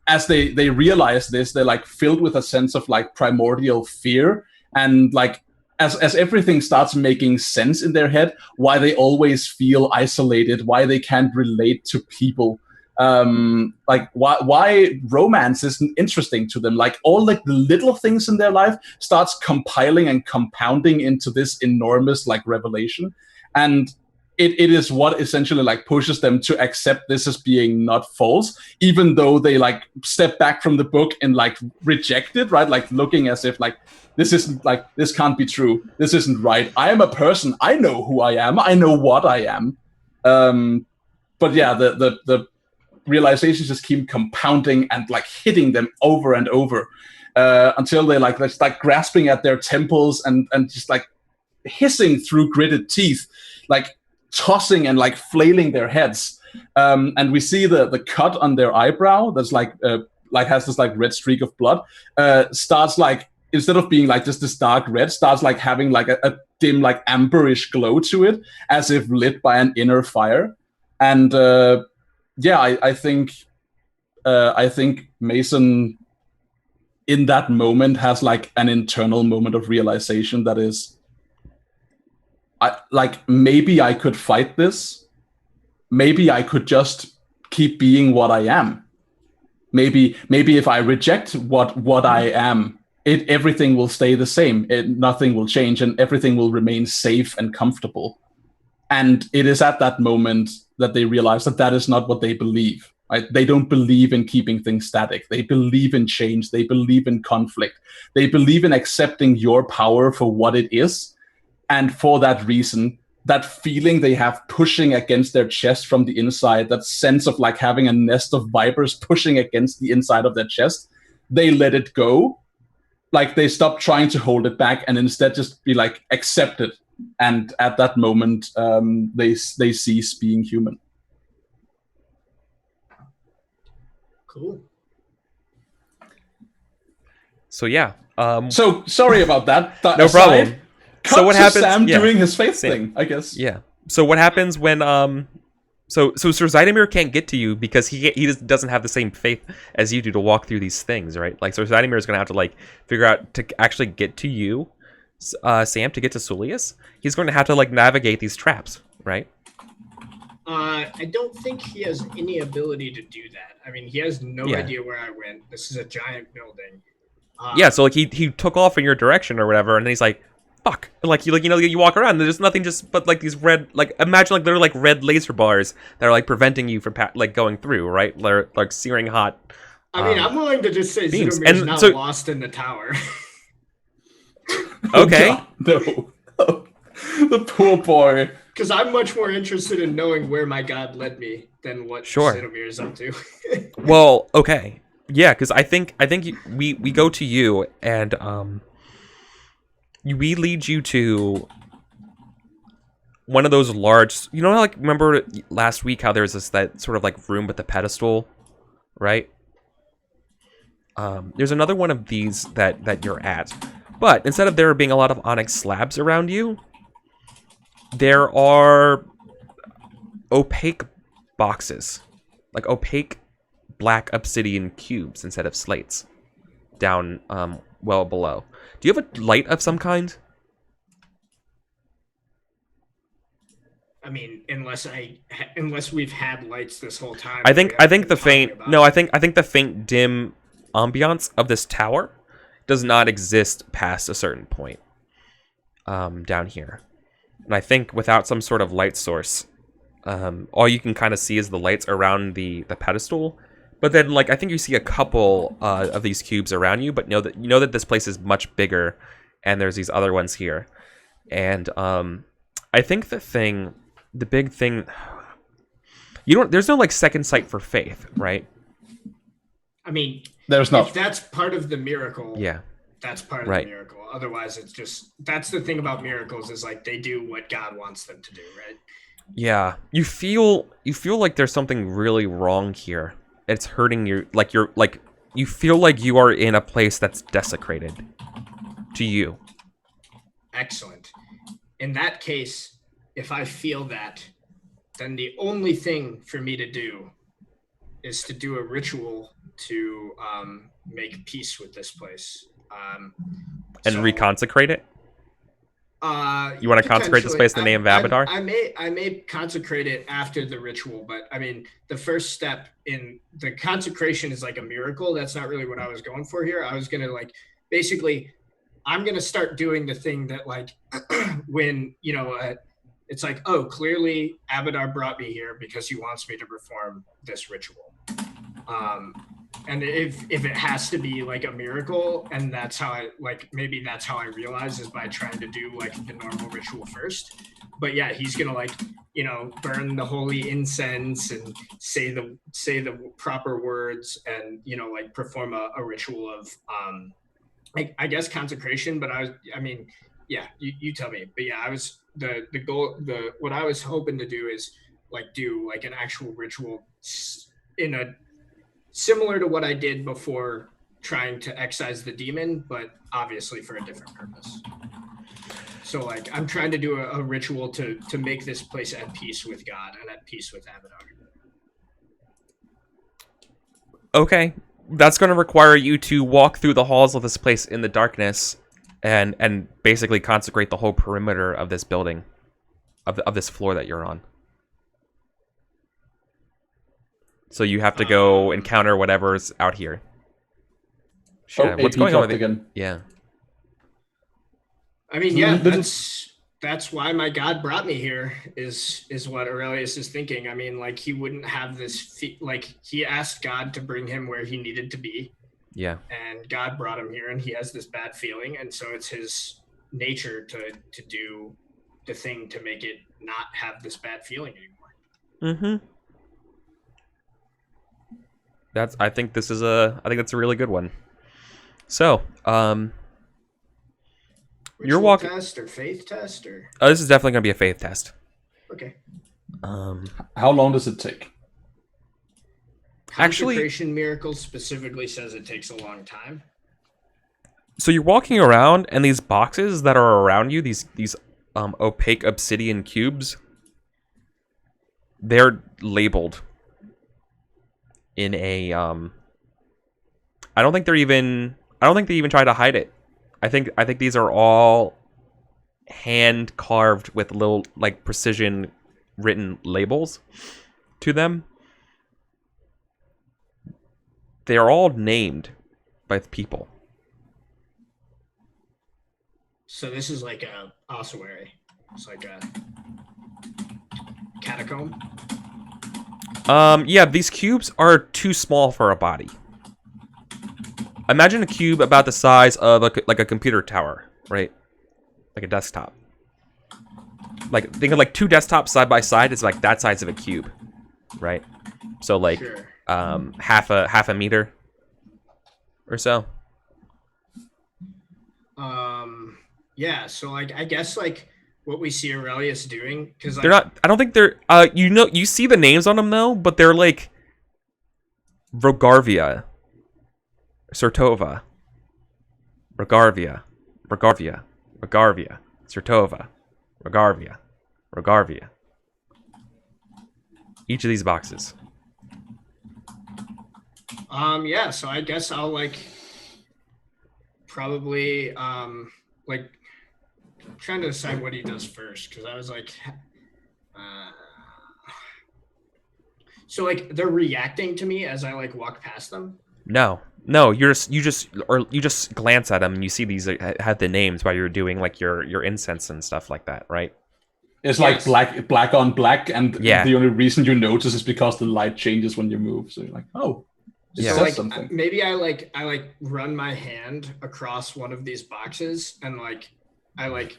As they realize this, they're like filled with a sense of like primordial fear. And like as everything starts making sense in their head, why they always feel isolated, why they can't relate to people, Like why romance isn't interesting to them. Like all like the little things in their life starts compiling and compounding into this enormous like revelation, and it is what essentially like pushes them to accept this as being not false, even though they like step back from the book and like reject it, right? Like looking as if like this isn't like, this can't be true, this isn't right, I am a person, I know who I am, I know what I am. But yeah, the realizations just keep compounding and like hitting them over and over until they're just like grasping at their temples and just like hissing through gritted teeth, like tossing and like flailing their heads. And we see the cut on their eyebrow that's like has this like red streak of blood, starts like, instead of being like just this dark red, starts like having like a dim like amberish glow to it, as if lit by an inner fire. And yeah, I think Mason in that moment has like an internal moment of realization that is, like maybe I could fight this. Maybe I could just keep being what I am. Maybe if I reject what I am, everything will stay the same. Nothing will change, and everything will remain safe and comfortable. And it is at that moment that they realize that that is not what they believe. Right? They don't believe in keeping things static. They believe in change. They believe in conflict. They believe in accepting your power for what it is. And for that reason, that feeling they have pushing against their chest from the inside, that sense of like having a nest of vipers pushing against the inside of their chest, they let it go. Like they stop trying to hold it back and instead just be like, accept it. And at that moment, they cease being human. Cool. So yeah. So sorry about that. No problem. So what happens? Sam doing his faith thing, I guess. Yeah. So what happens when so Sir Zidamir can't get to you because he doesn't have the same faith as you do to walk through these things, right? Like Sir Zidamir is going to have to like figure out to actually get to you, Sam, to get to Sulius. He's going to have to like navigate these traps, right? I don't think he has any ability to do that. I mean, he has no idea where I went. This is a giant building. Yeah, so like he took off in your direction or whatever, and then he's like, fuck. Like you walk around, there's nothing but like these red, like imagine like they're like red laser bars that are like preventing you from like going through, right? They're like searing hot. I mean, I'm willing to just say Zidomir's not lost in the tower. Okay. No. The poor boy. Because I'm much more interested in knowing where my god led me than what Zidomir is up to. Well, okay. Yeah, because I think we go to you and we lead you to one of those large, you know, like remember last week how there's that sort of like room with the pedestal, right? There's another one of these that you're at, but instead of there being a lot of onyx slabs around you, there are opaque boxes, like opaque black obsidian cubes instead of slates down well below. Do you have a light of some kind? I mean, unless we've had lights this whole time. I think the faint dim ambiance of this tower does not exist past a certain point down here. And I think without some sort of light source, all you can kind of see is the lights around the pedestal. But then, like, I think you see a couple of these cubes around you, but know that this place is much bigger, and there's these other ones here. And I think the big thing, there's no like second sight for faith, right? I mean, there's not. If that's part of the miracle, yeah, that's part of the miracle. Otherwise, it's just, that's the thing about miracles, is like they do what God wants them to do, right? Yeah, you feel like there's something really wrong here. It's hurting you, you feel like you are in a place that's desecrated to you. Excellent. In that case, if I feel that, then the only thing for me to do is to do a ritual to make peace with this place. And reconsecrate it? You want to consecrate this place in the name of Abadar? I may consecrate it after the ritual, but I mean, the first step in the consecration is like a miracle. That's not really what I was going for here. I was gonna like basically, I'm gonna start doing the thing that like when it's like, oh, clearly Abadar brought me here because he wants me to perform this ritual. And if it has to be like a miracle, and that's how maybe that's how I realize is by trying to do like the normal ritual first. But yeah, he's gonna like, burn the holy incense and say the proper words and, like perform a ritual of, I guess consecration. But yeah, you tell me. But yeah, I was the goal, what I was hoping to do is like do like an actual ritual in a similar to what I did before trying to excise the demon, but obviously for a different purpose. So like I'm trying to do a ritual to make this place at peace with God and at peace with Abadar. Okay. That's going to require you to walk through the halls of this place in the darkness and basically consecrate the whole perimeter of this building, of this floor that you're on. So you have to go encounter whatever's out here. Shit, what's going on with it? Again. Yeah. I mean, yeah, that's why my God brought me here is what Aurelius is thinking. I mean, like he wouldn't have this like he asked God to bring him where he needed to be. Yeah. And God brought him here and he has this bad feeling, and so it's his nature to do the thing to make it not have this bad feeling anymore. Mm-hmm. I think that's a really good one. So, you're walking. Test or faith test or? This is definitely gonna be a faith test. Okay. How long does it take? Consecration Miracles specifically says it takes a long time. So you're walking around, and these boxes that are around you, these opaque obsidian cubes, they're labeled in a I don't think they even try to hide it. I think these are all hand carved with little like precision written labels to them. They are all named by the people. So this is like a ossuary. It's like a catacomb. Yeah, these cubes are too small for a body. Imagine a cube about the size of like a computer tower, right? Like a desktop. Like think of like two desktops side by side. It's like that size of a cube, right? So like Sure. half a meter or so. Yeah. So like I guess like what we see Aurelius doing, because They're not. I don't think they're. You see the names on them though, but they're like Rogarvia, Sertova, Rogarvia, Sertova, Rogarvia. Each of these boxes. Yeah. So I guess I'll like probably like trying to decide what he does first, because I was like, so like they're reacting to me as I like walk past them. No, you just glance at them and you see these have the names while you're doing like your incense and stuff like that, right? It's like black on black, and yeah. The only reason you notice is because the light changes when you move. So you're like, oh, yeah. So like something. maybe I run my hand across one of these boxes and like I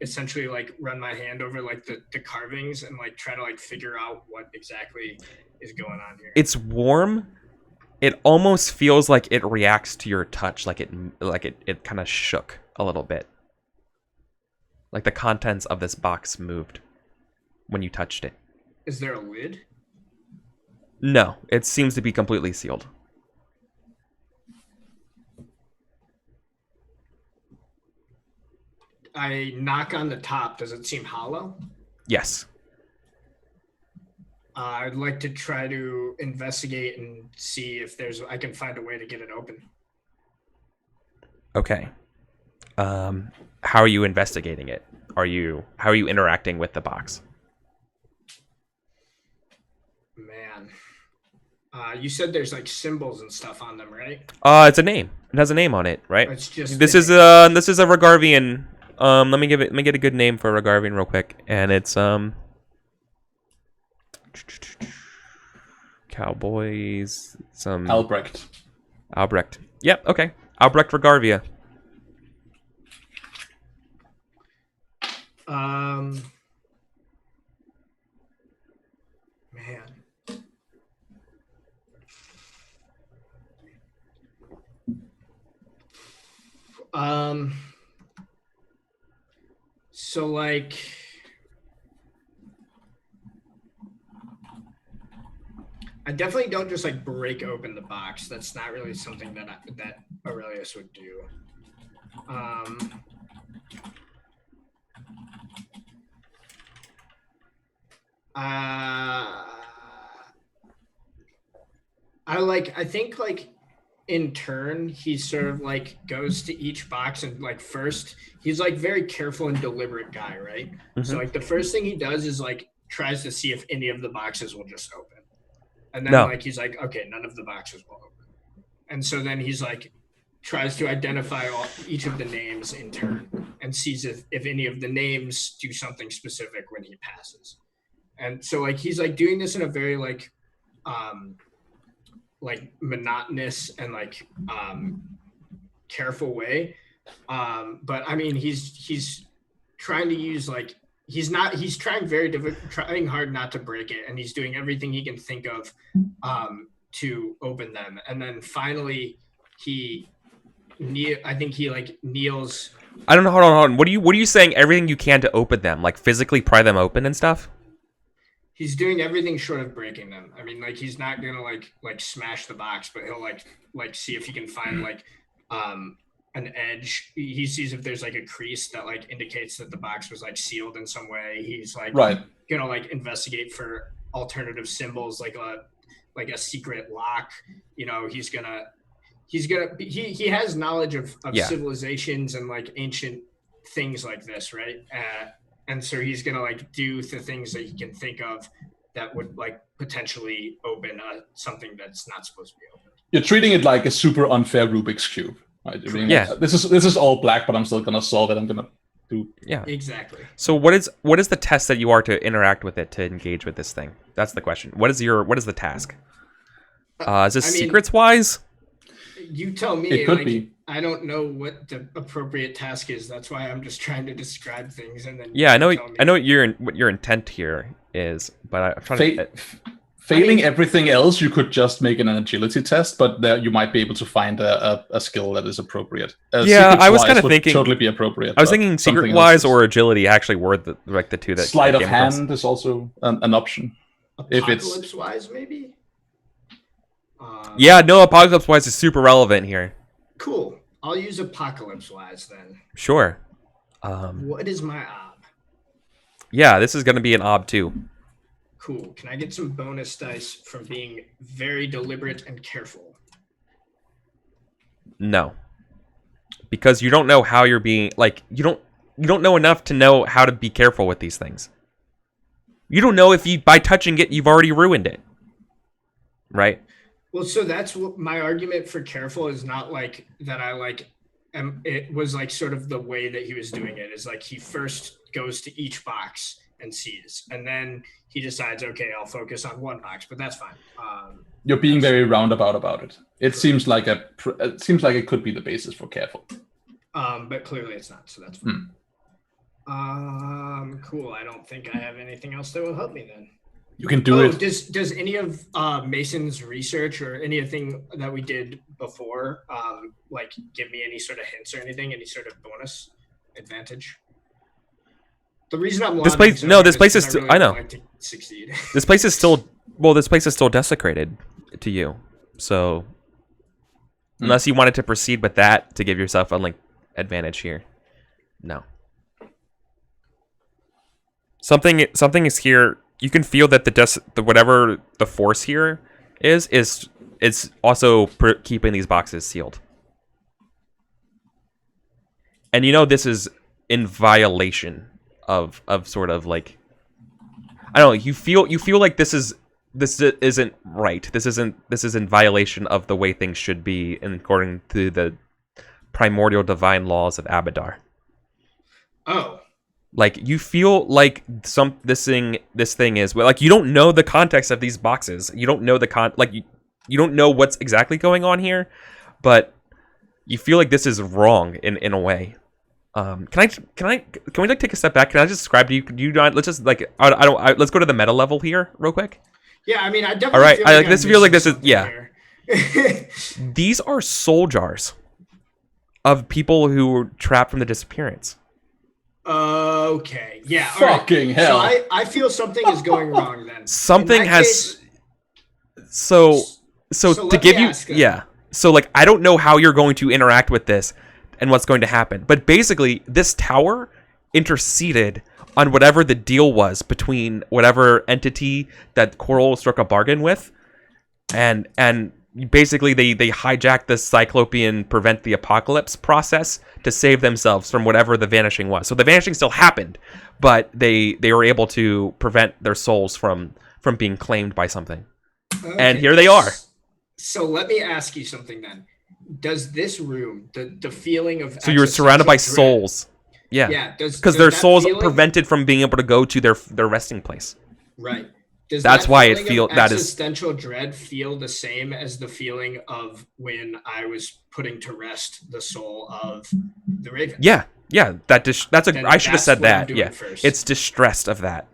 essentially like run my hand over like the carvings and like try to like figure out what exactly is going on here. It's warm. It almost feels like it reacts to your touch, like it kind of shook a little bit. Like the contents of this box moved when you touched it. Is there a lid? No, it seems to be completely sealed. I knock on the top. Does it seem hollow? Yes. I'd like to try to investigate and see if I can find a way to get it open. Okay. how are you investigating it? How are you interacting with the box? Man. You said there's like symbols and stuff on them, right? It's a name. It has a name on it, right? It's just This the is name. this is a Regarvian. Let me get a good name for Regarvian real quick, and it's Cowboys. Albrecht. Albrecht. Yep. Okay. Albrecht Regarvia. Man. So like I definitely don't just like break open the box. That's not really something that Aurelius would do. I think like in turn he sort of like goes to each box and like first he's like very careful and deliberate guy, right? So like the first thing he does is like tries to see if any of the boxes will just open. And then like he's like, okay, none of the boxes will open. And so then he's like tries to identify each of the names in turn and sees if any of the names do something specific when he passes. And so like he's like doing this in a very like monotonous and like careful way. But I mean he's trying to use like he's trying trying hard not to break it, and he's doing everything he can think of to open them. And then finally I think he like kneels. I don't know. Hold on. What are you saying? Everything you can to open them, like physically pry them open and stuff. He's doing everything short of breaking them. I mean, like he's not gonna like smash the box, but he'll like see if he can find like an edge. He sees if there's like a crease that like indicates that the box was like sealed in some way. He's like gonna like investigate for alternative symbols, like a secret lock. You know, he has knowledge of civilizations and like ancient things like this, right? And so he's gonna like do the things that he can think of that would like potentially open something that's not supposed to be open. You're treating it like a super unfair Rubik's cube, right? I mean, this is all black, but I'm still gonna solve it. I'm gonna do. Yeah, exactly. So what is the test that you are to interact with it, to engage with this thing? That's the question. What is the task? Is this secrets wise? You tell me. It could be. I don't know what the appropriate task is. That's why I'm just trying to describe things, and then I know what your intent here is, but I'm trying to. Failing everything else, you could just make an agility test, but there you might be able to find a skill that is appropriate. I was kind of thinking totally be appropriate. I was thinking secret wise or agility actually were the two that sleight of hand is also an option. Apocalypse wise, maybe. Apocalypse wise is super relevant here. Cool. I'll use Apocalypse wise then. Sure. What is my ob? Yeah, this is going to be an ob too. Cool. Can I get some bonus dice from being very deliberate and careful? No. Because you don't know how you're being, like, you don't know enough to know how to be careful with these things. You don't know if by touching it, you've already ruined it. Right? Well, so that's what my argument for careful is, not like that it was like sort of the way that he was doing it is like he first goes to each box and sees, and then he decides, okay, I'll focus on one box, but that's fine. You're being very roundabout about it. It seems like it could be the basis for careful. But clearly it's not, so that's fine. Cool. I don't think I have anything else that will help me then. You can do it. Does any of Mason's research or anything that we did before like give me any sort of hints or anything, any sort of bonus advantage? The reason I'm this place is still, really I know. like to succeed. This place is still desecrated to you. So unless you wanted to proceed with that to give yourself a advantage here. No. Something is here. You can feel that the whatever the force here is also keeping these boxes sealed. and you know this is in violation of sort of like, I don't know, you feel like this isn't right. This is in violation of the way things should be according to the primordial divine laws of Abadar. Oh. Like, you feel like this thing is, well, like, you don't know the context of these boxes. You don't know you don't know what's exactly going on here, but you feel like this is wrong in a way. Can we like take a step back? Can I just describe to you? Do you not? Let's just like let's go to the meta level here real quick. Yeah, I mean, I definitely. All right, feel I like like this. Feel like this is here. These are soul jars of people who were trapped from the disappearance. Okay. Yeah. Fucking right. hell. So I feel something is going wrong then. Something has. Case, so to give you, ask, yeah. So like, I don't know how you're going to interact with this and what's going to happen, but basically, this tower interceded on whatever the deal was between whatever entity that Coral struck a bargain with, and basically they hijacked the Cyclopean prevent the apocalypse process to save themselves from whatever the vanishing was. So the vanishing still happened, but they were able to prevent their souls from being claimed by something. okay. And here they are. So let me ask you something then. Does this room, the feeling of So you're surrounded by existential dread, souls. Yeah. Yeah. Because their that souls feeling, prevented from being able to go to their resting place. Right. Does That's that why it feeling of that is existential dread feel the same as the feeling of when I was putting to rest the soul of the Raven? Yeah. That's Then I should have that's said what I'm that. doing Yeah. first. It's distressed of that.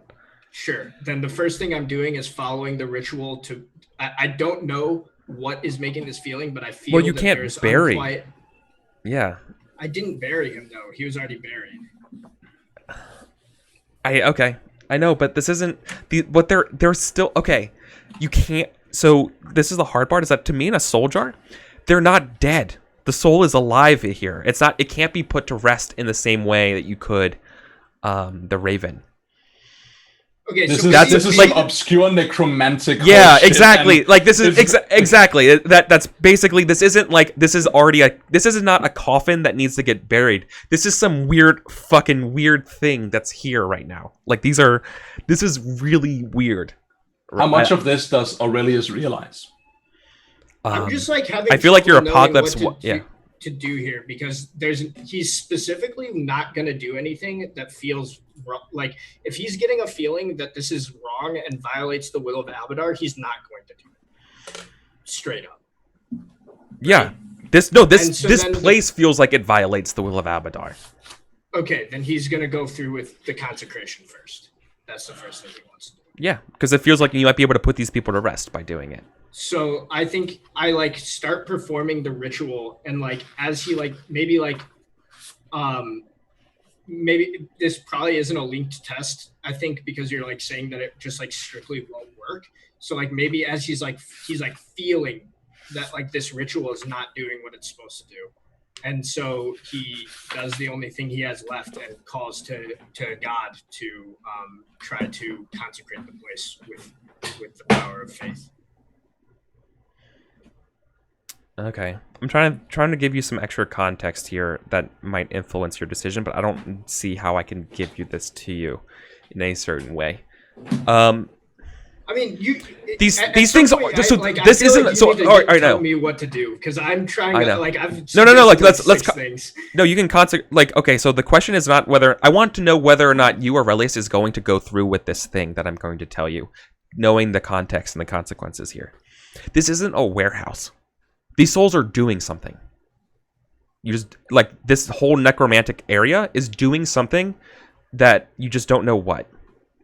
Sure. Then the first thing I'm doing is following the ritual to. I don't know what is making this feeling, but I feel. Well, you that can't there's bury. Yeah. I didn't bury him though. He was already buried. Okay. I know, but this isn't what they're still okay. You can't. So this is the hard part, is that to me in a soul jar, they're not dead. The soul is alive here. It's not. It can't be put to rest in the same way that you could the Raven. Okay, This so is like- some obscure necromantic. Yeah, horseshit, exactly. and Like this is it's- exactly that's basically, this isn't like, this is not a coffin that needs to get buried. This is some fucking weird thing that's here right now. Like this is really weird. How much of this does Aurelius realize? I'm just like having. I feel like your trouble knowing apocalypse. what Yeah. to do here, because he's specifically not going to do anything that feels wrong. Like if he's getting a feeling that this is wrong and violates the will of Abadar, he's not going to do it. Straight up. Yeah. And This so this then place feels like it violates the will of Abadar. Okay, then he's going to go through with the consecration first. That's the first thing he wants to do. Yeah, because it feels like you might be able to put these people to rest by doing it. So I think I like start performing the ritual, and like as he like maybe this probably isn't a linked test, I think, because you're like saying that it just like strictly won't work. So like maybe as he's like feeling that like this ritual is not doing what it's supposed to do, and so he does the only thing he has left and calls to God to try to consecrate the place with the power of faith. Okay, I'm trying to give you some extra context here that might influence your decision, but I don't see how I can give you this to you in a certain way. I mean, these at things some are point, so I this feel isn't like you so. need to All right, tell no. me what to do, because I'm trying I to know. like I've No. Like let's six things. No, you can okay. So the question is not whether I want to know whether or not you, Aurelius, is going to go through with this thing that I'm going to tell you, knowing the context and the consequences here. This isn't a warehouse. These souls are doing something. You just like this whole necromantic area is doing something that you just don't know what,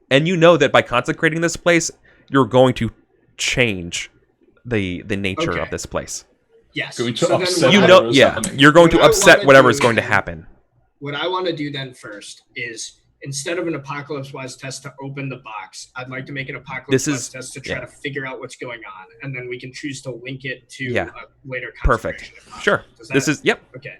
and you know that by consecrating this place, you're going to change the nature of this place. Yes. Going to then upset what whatever is happening. You're going to What I upset wanna whatever do is going to then- happen. What I want to do then first is, instead of an apocalypse-wise test to open the box, I'd like to make an apocalypse-wise test to try to figure out what's going on, and then we can choose to link it to a later Perfect. consecration if possible. Sure. This is okay.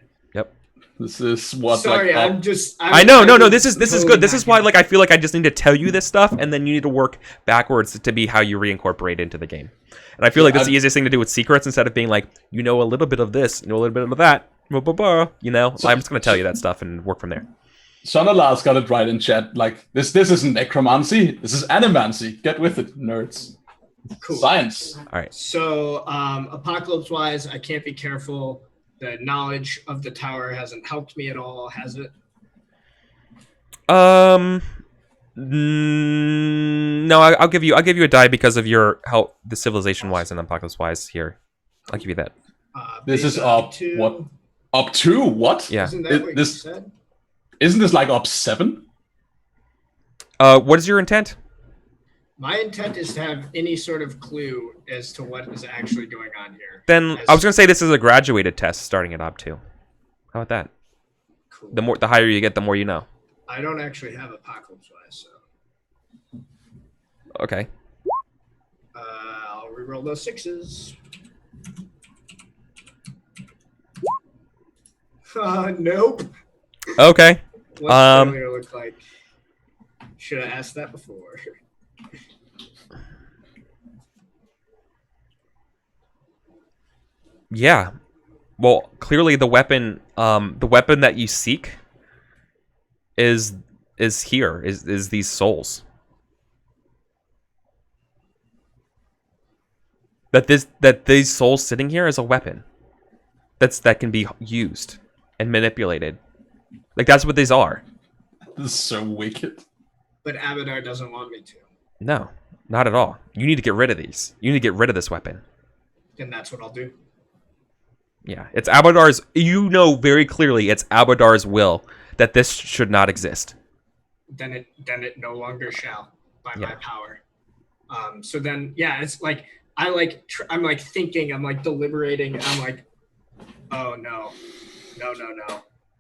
This is what. Sorry, like, I know. No. This is good. This is why like I feel like I just need to tell you this stuff, and then you need to work backwards to be how you reincorporate into the game. And I feel like that's the easiest thing to do with secrets, instead of being like, you know, a little bit of this, you know, a little bit of that. You know, I'm just gonna tell you that stuff and work from there. Sonalar's got it right in chat. Like, this isn't necromancy. This is animancy. Get with it, nerds. Cool. Science. All right. So, apocalypse-wise, I can't be careful. The knowledge of the tower hasn't helped me at all, has it? No, I'll give you a die because of your help, the civilization-wise and apocalypse-wise here. I'll give you that. This is base up, to- what? Up 2? What? Yeah. Isn't that what This- you said? Isn't this like up 7? What is your intent? My intent is to have any sort of clue as to what is actually going on here. Then I was gonna say this is a graduated test starting at Ob 2. How about that? Cool. The higher you get, the more you know. I don't actually have apocalypse-wise, so Okay. I'll reroll those 6s. Nope. Okay. What's failure look like? Should have asked that before. Yeah. Well, clearly the weapon that you seek is here, is these souls. That these souls sitting here is a weapon. That can be used and manipulated. Like, that's what these are. This is so wicked. But Abadar doesn't want me to. No, not at all. You need to get rid of these. You need to get rid of this weapon. And that's what I'll do. Yeah, it's Abadar's. You know very clearly it's Abadar's will that this should not exist. Then it no longer shall by Yeah. my power. So then, yeah, it's like I'm like thinking, I'm like deliberating, I'm like, oh no,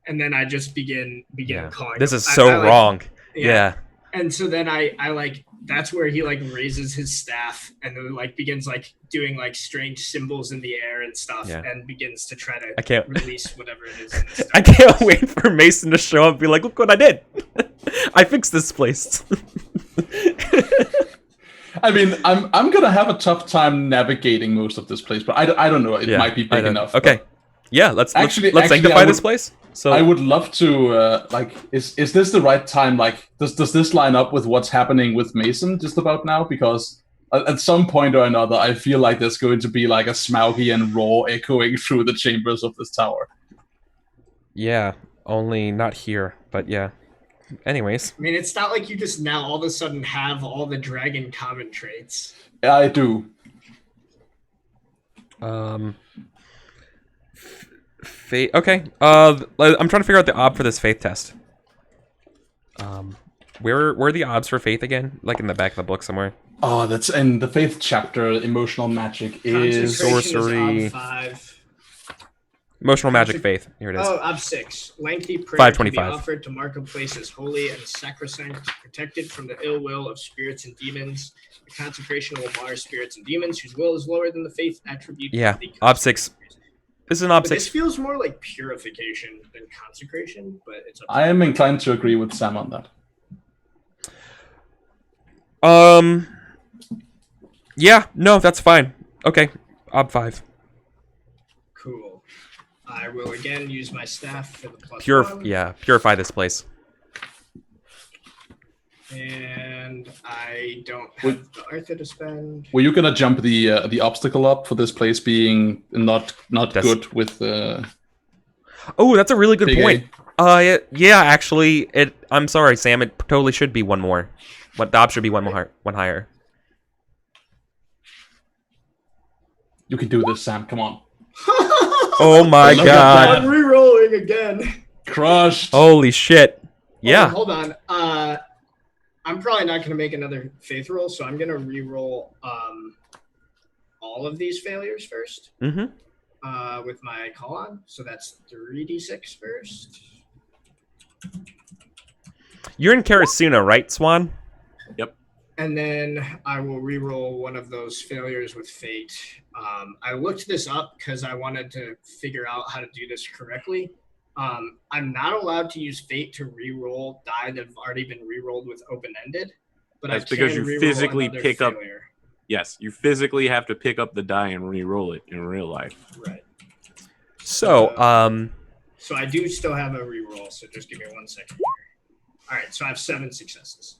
and then I just begin Yeah. calling. This him. is so I like- wrong. Yeah. And so then I like that's where he like raises his staff and then like begins like doing like strange symbols in the air and stuff Yeah. and begins to try to I can't. release whatever it is. In the I can't wait for Mason to show up and be like, look what I did. I fixed this place. I mean, I'm gonna have a tough time navigating most of this place, but I don't know. It Yeah, might be I big know. enough. Okay. Yeah, let's Actually, sanctify I this would- place. So I would love to like is this the right time? Like does this line up with what's happening with Mason just about now? Because at some point or another, I feel like there's going to be like a Smaughy and roar echoing through the chambers of this tower. yeah, only not here, but yeah. Anyways, I mean, it's not like you just now all of a sudden have all the dragon common traits. Yeah, I do. Faith. Okay. I'm trying to figure out the ob for this faith test. Where are the obs for faith again? Like in the back of the book somewhere. Oh, that's in the faith chapter. Emotional magic is Concentration sorcery. Is ob 5. Emotional magic faith. Here it is. Oh, ob 6. Lengthy prayer to be 525. offered to mark a place as holy and sacrosanct, protected from the ill will of spirits and demons. The consecration will bar spirits and demons whose will is lower than the faith attribute. Yeah, of the ob 6. This is an ob But this 6. feels more like purification than consecration, but it's up to I am inclined to agree with Sam on that. Yeah, no, that's fine. Okay, ob 5. cool. I will again use my staff for the plus one. Yeah, purify this place. And I don't have the Arthur to spend. Were you gonna jump the obstacle up for this place being not That's- good with Oh, that's a really good Big A? point. Yeah, actually, I'm sorry, Sam. It totally should be one more. What the ob should be one higher. You can do this, Sam. Come on. Oh my Look at god! that. I'm re-rolling again. Crushed. Holy shit! Yeah. Hold on. I'm probably not going to make another faith roll, so I'm going to re-roll all of these failures first Mm-hmm. with my call on. So that's 3d6 first. You're in Karasuna, right, Swan? And then I will re-roll one of those failures with fate. I looked this up because I wanted to figure out how to do this correctly. I'm not allowed to use fate to re-roll die that have already been re-rolled with open-ended. But That's I because can you re-roll physically another pick up- failure. Yes, you physically have to pick up the die and re-roll it in real life. Right. So, So I do still have a reroll. So just give me 1 second. All right. So I have 7 successes.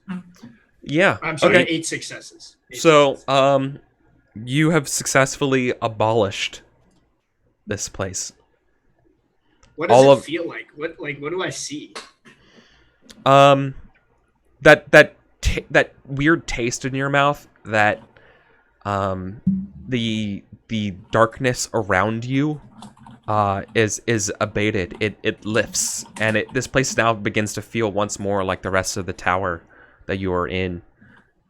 Yeah. I'm sorry, Okay. 8 successes. So, you have successfully abolished this place. What does all it of- feel like? What do I see? That weird taste in your mouth, that the darkness around you is abated. It lifts, and this place now begins to feel once more like the rest of the tower that you are in.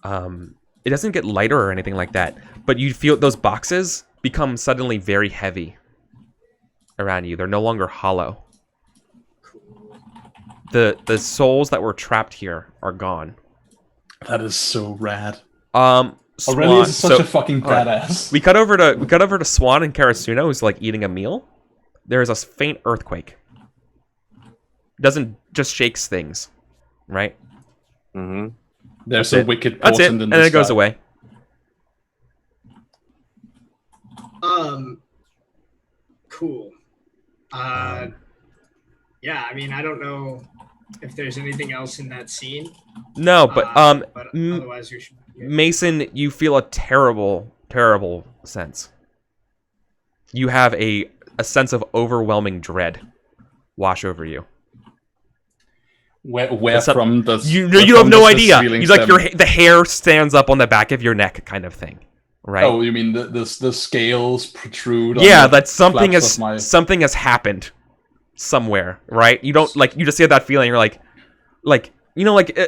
It doesn't get lighter or anything like that, but you feel those boxes become suddenly very heavy around you. They're no longer hollow. The souls that were trapped here are gone. That is so rad. Swan, Aurelius is such a fucking alright. badass. We cut over to Swan and Karasuno, who's like eating a meal. There is a faint earthquake. Doesn't just shakes things, right? Mm-hmm. There's That's a it. wicked That's it, portent in and the then it goes sky. away. Cool. Yeah, I mean, I don't know if there's anything else in that scene. No, but Otherwise we should. Mason, you feel a terrible, terrible sense. You have a sense of overwhelming dread wash over you. Where from does You where have from no does this idea. feeling You like stem? the hair stands up on the back of your neck, kind of thing, right? Oh, you mean the scales protrude? on Yeah, the that something flaps has of my... something has happened somewhere, right? You don't like you just get that feeling. You're like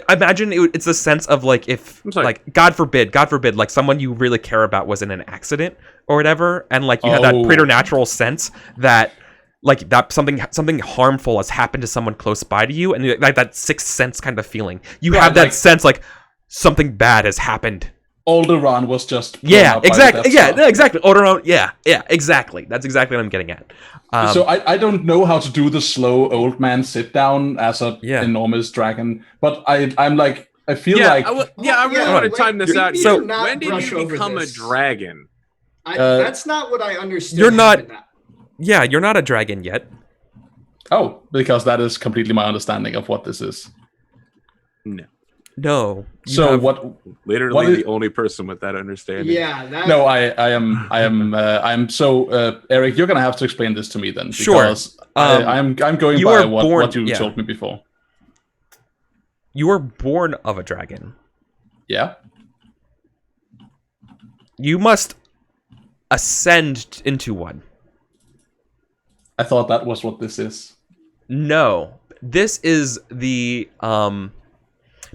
imagine it's a sense of like if like God forbid, like someone you really care about was in an accident or whatever, and like you had that preternatural sense that like that something harmful has happened to someone close by to you, and like that sixth sense kind of feeling. You Right, have that like- sense like something bad has happened. Alderaan was just blown Yeah, up by the exactly. Death Yeah, Star. no, exactly. Odoron. Yeah, exactly. That's exactly what I'm getting at. So I don't know how to do the slow old man sit down as an enormous dragon, but I'm like I feel like I really want to time this out. So- Here. When did you become a dragon? That's not what I understood. You're not- happened that- Yeah, you're not a dragon yet. because that is completely my understanding of what this is. No. So what? Literally what is- the only person with that understanding. Yeah, that. No, I'm so Eric, you're gonna have to explain this to me then. Sure. Because I'm going you by were born- what you yeah. told me before. You were born of a dragon. Yeah. You must ascend into one. I thought that was what this is. No. This is the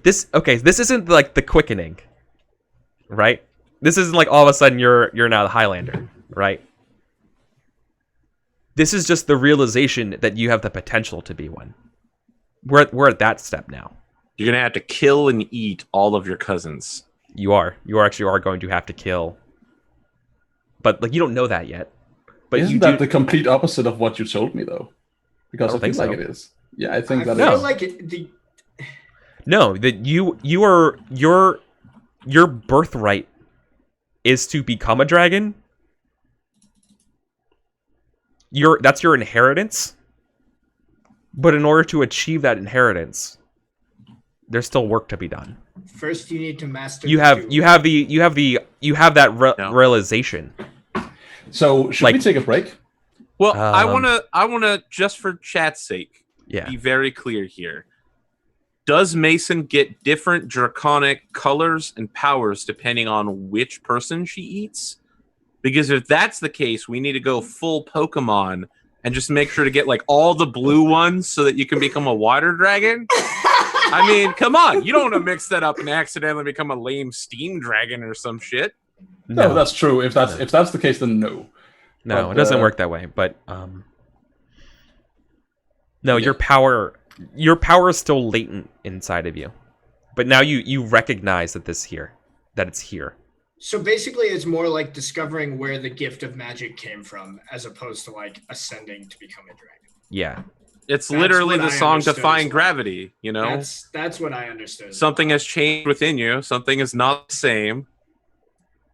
this isn't like the quickening. Right? This isn't like all of a sudden you're now the Highlander, right? This is just the realization that you have the potential to be one. We're at that step now. You're gonna have to kill and eat all of your cousins. You actually are going to have to kill. But like you don't know that yet. But Isn't you that do the complete opposite of what you told me though? Because I I, don't feel think like so. it is. Yeah, I think I that feel is. like No, that you are your birthright is to become a dragon. That's your inheritance. But in order to achieve that inheritance, there's still work to be done. first you need to master. You the have two. that No. realization. So should Like- we take a break? Well, I wanna just for chat's sake, Yeah. be very clear here. Does Mason get different draconic colors and powers depending on which person she eats? Because if that's the case, we need to go full Pokemon and just make sure to get like all the blue ones so that you can become a water dragon. I mean, come on, you don't want to mix that up and accidentally become a lame steam dragon or some shit. No, that's true. If that's the case, then no. No, But, it doesn't work that way. But no, Yeah. your power is still latent inside of you. But now you recognize that it's here. So basically, it's more like discovering where the gift of magic came from, as opposed to like ascending to become a dragon. Yeah. It's That's literally what the I song understood Defying as well. Gravity, you know? That's what I understood. Something has changed within you, something is not the same.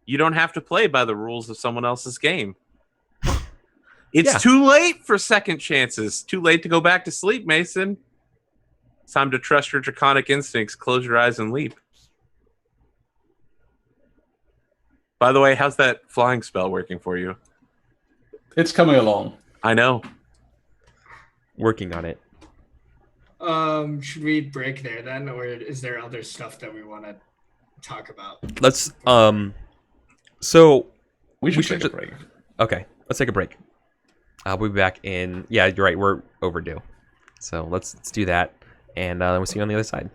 You don't have to play by the rules of someone else's game. It's Yeah. too late for second chances. Too late to go back to sleep, Mason. It's time to trust your draconic instincts. Close your eyes and leap. By the way, how's that flying spell working for you? It's coming along. I know. Working on it. Should we break there then, or is there other stuff that we want to talk about? Let's so We should take should a break. okay, let's take a break. We'll be back in. Yeah, you're right. We're overdue. So let's do that, and we'll see you on the other side.